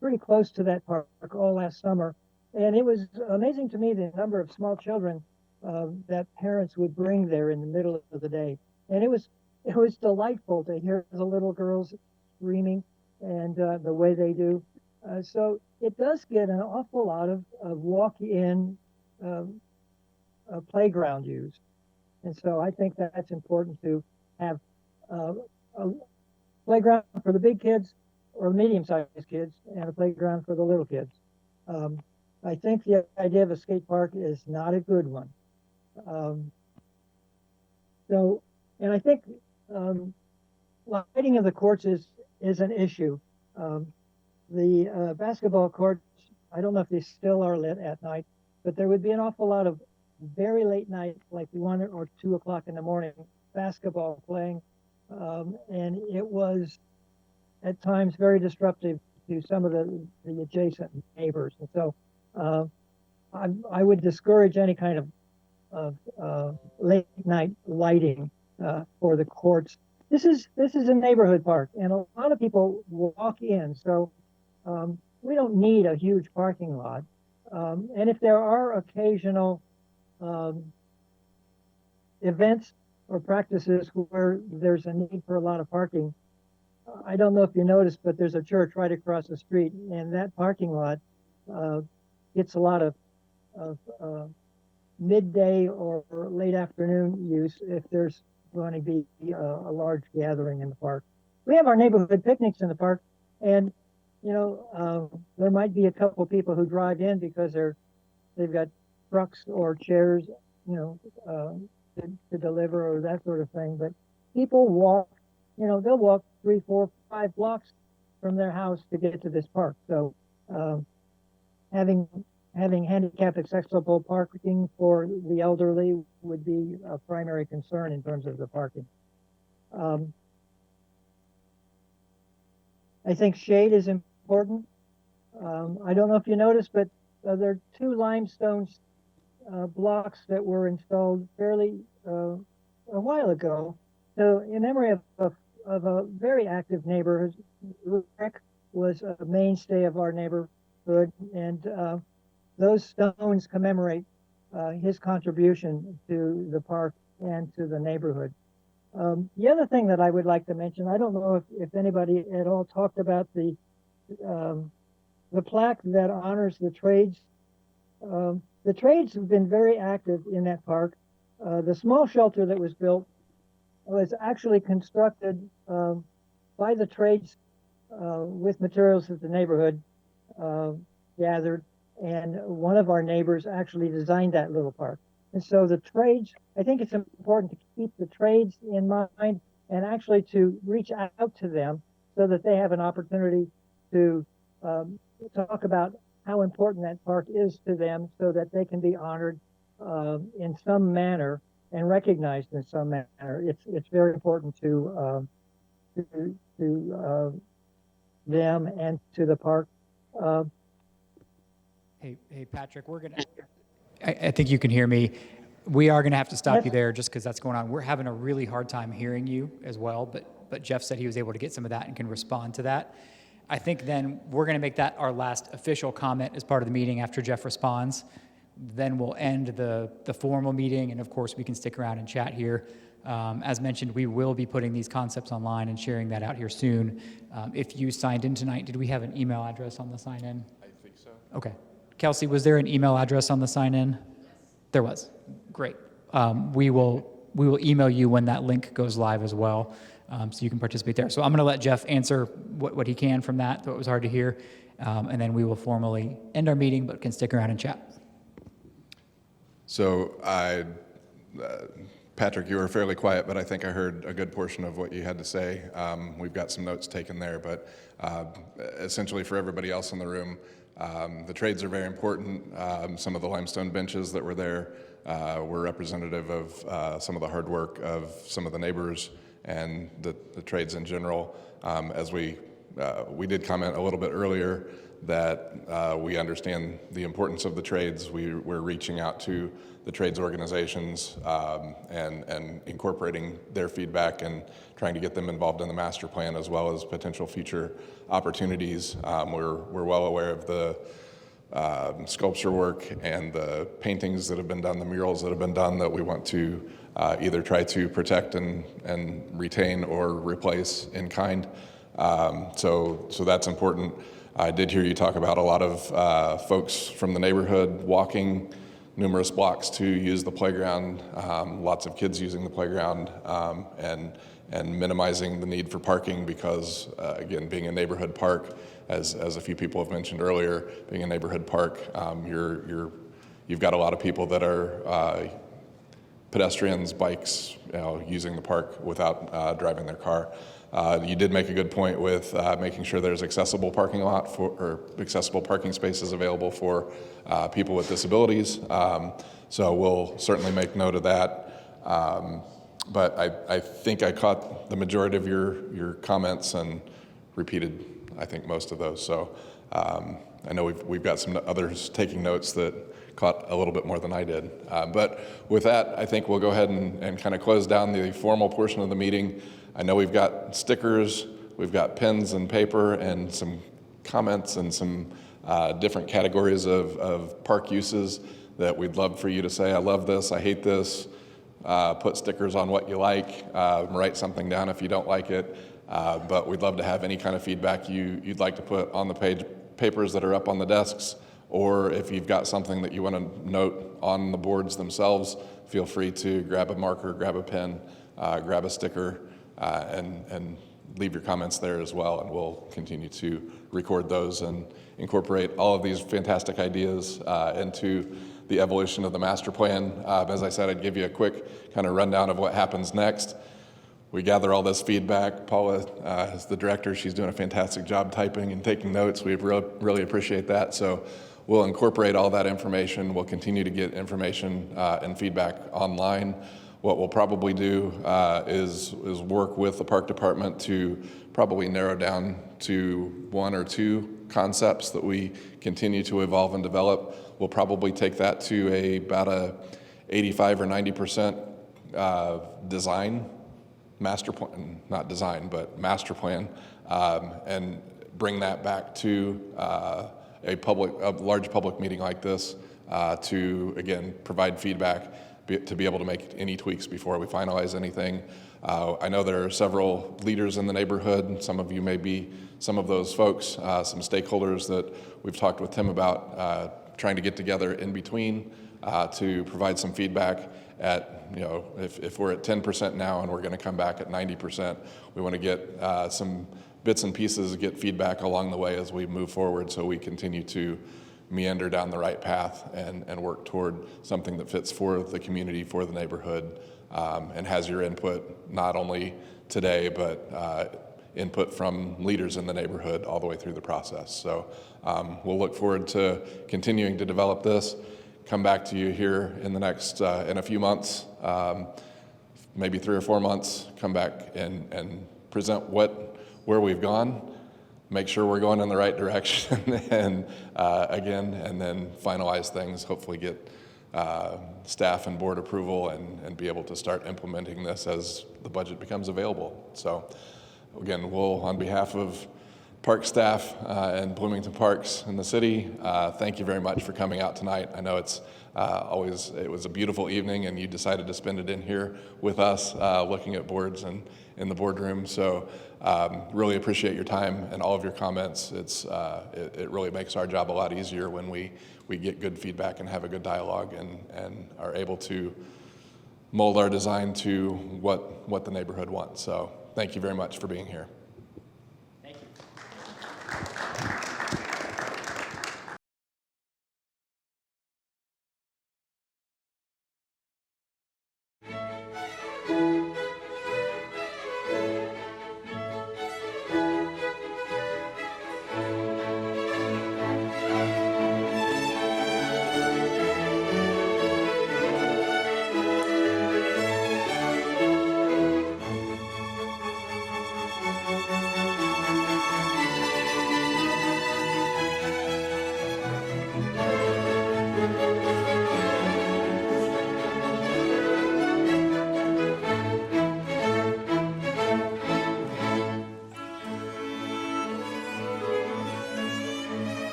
pretty close to that park all last summer, and it was amazing to me the number of small children that parents would bring there in the middle of the day, and it was delightful to hear the little girls screaming and the way they do. So it does get an awful lot of walk-in playground use, and so I think that's important to have a playground for the big kids or medium-sized kids and a playground for the little kids. I think the idea of a skate park is not a good one. And I think lighting of the courts is an issue. The basketball courts, I don't know if they still are lit at night, but there would be an awful lot of very late night, like 1 or 2 o'clock in the morning, basketball playing. And it was at times very disruptive to some of the adjacent neighbors. And so I would discourage any kind of late night lighting for the courts. This is a neighborhood park, and a lot of people walk in, so we don't need a huge parking lot. And if there are occasional events or practices where there's a need for a lot of parking, I don't know if you noticed, but there's a church right across the street, and that parking lot gets a lot of midday or late afternoon use if there's going to be a large gathering in the park. We have our neighborhood picnics in the park, and there might be a couple people who drive in because they've got trucks or chairs, to deliver or that sort of thing. But people walk, they'll walk 3, 4, 5 blocks from their house to get to this park. So having handicap accessible parking for the elderly would be a primary concern in terms of the parking. I think shade is important. I don't know if you noticed, but there are 2 limestone blocks that were installed fairly a while ago. So in memory of a very active neighbor Rick was a mainstay of our neighborhood, and those stones commemorate his contribution to the park and to the neighborhood. The other thing that I would like to mention, I don't know if anybody at all talked about the plaque that honors the trades. The trades have been very active in that park. The small shelter that was built was actually constructed by the trades with materials that the neighborhood gathered, and one of our neighbors actually designed that little park. And so the trades, I think it's important to keep the trades in mind and actually to reach out to them so that they have an opportunity to talk about how important that park is to them so that they can be honored in some manner and recognized in some manner. It's very important to them and to the park. Hey, Patrick, we're gonna. I think you can hear me. We are gonna have to stop you there just because that's going on. We're having a really hard time hearing you as well, but Jeff said he was able to get some of that and can respond to that. I think then we're gonna make that our last official comment as part of the meeting after Jeff responds. Then we'll end the formal meeting, and of course we can stick around and chat here. As mentioned, we will be putting these concepts online and sharing that out here soon. If you signed in tonight, did we have an email address on the sign-in? I think so. Okay. Kelsey, was there an email address on the sign-in? Yes. There was. Great. We will email you when that link goes live as well, so you can participate there. So I'm going to let Jeff answer what he can from that, though it was hard to hear, and then we will formally end our meeting, but can stick around and chat. So Patrick, you were fairly quiet, but I think I heard a good portion of what you had to say. We've got some notes taken there, but essentially for everybody else in the room, the trades are very important. Some of the limestone benches that were there were representative of some of the hard work of some of the neighbors and the trades in general. As we did comment a little bit earlier that we understand the importance of the trades. We're reaching out to the trades organizations and incorporating their feedback and trying to get them involved in the master plan as well as potential future opportunities. We're well aware of the sculpture work and the paintings that have been done, the murals that have been done that we want to either try to protect and retain or replace in kind. So that's important. I did hear you talk about a lot of folks from the neighborhood walking numerous blocks to use the playground, lots of kids using the playground, and minimizing the need for parking because, again, being a neighborhood park, as a few people have mentioned earlier, being a neighborhood park, you've got a lot of people that are pedestrians, bikes, using the park without driving their car. You did make a good point with making sure there's accessible accessible parking spaces available for people with disabilities. So we'll certainly make note of that. But I think I caught the majority of your comments and repeated, I think, most of those. So I know we've got some others taking notes that caught a little bit more than I did. But with that, I think we'll go ahead and kind of close down the formal portion of the meeting. I know we've got stickers, we've got pens and paper and some comments and some different categories of park uses that we'd love for you to say, I love this, I hate this, put stickers on what you like, write something down if you don't like it, but we'd love to have any kind of feedback you'd like to put on the papers that are up on the desks, or if you've got something that you want to note on the boards themselves, feel free to grab a marker, grab a pen, grab a sticker, and leave your comments there as well, and we'll continue to record those and incorporate all of these fantastic ideas into the evolution of the master plan. As I said, I'd give you a quick kind of rundown of what happens next. We gather all this feedback. Paula is the director. She's doing a fantastic job typing and taking notes. We really appreciate that. So we'll incorporate all that information. We'll continue to get information and feedback online. What we'll probably do is work with the park department to probably narrow down to 1 or 2 concepts that we continue to evolve and develop. We'll probably take that to about a 85 or 90% design master plan, not design, but master plan, and bring that back to a large public meeting like this to, again, provide feedback, to be able to make any tweaks before we finalize anything. I know there are several leaders in the neighborhood. Some of you may be some of those folks, some stakeholders that we've talked with Tim about trying to get together in between to provide some feedback at, if we're at 10% now and we're going to come back at 90%, we want to get some bits and pieces, get feedback along the way as we move forward so we continue to meander down the right path and work toward something that fits for the community, for the neighborhood, and has your input not only today, but input from leaders in the neighborhood all the way through the process. So we'll look forward to continuing to develop this, come back to you here in the next, in a few months, maybe 3 or 4 months, come back and present where we've gone, make sure we're going in the right direction, and and then finalize things, hopefully get staff and board approval and be able to start implementing this as the budget becomes available. So again, we'll, on behalf of park staff and Bloomington Parks in the city, thank you very much for coming out tonight. I know it was a beautiful evening and you decided to spend it in here with us looking at boards and in the boardroom. So really appreciate your time and all of your comments. It really makes our job a lot easier when we get good feedback and have a good dialogue and are able to mold our design to what the neighborhood wants. So thank you very much for being here.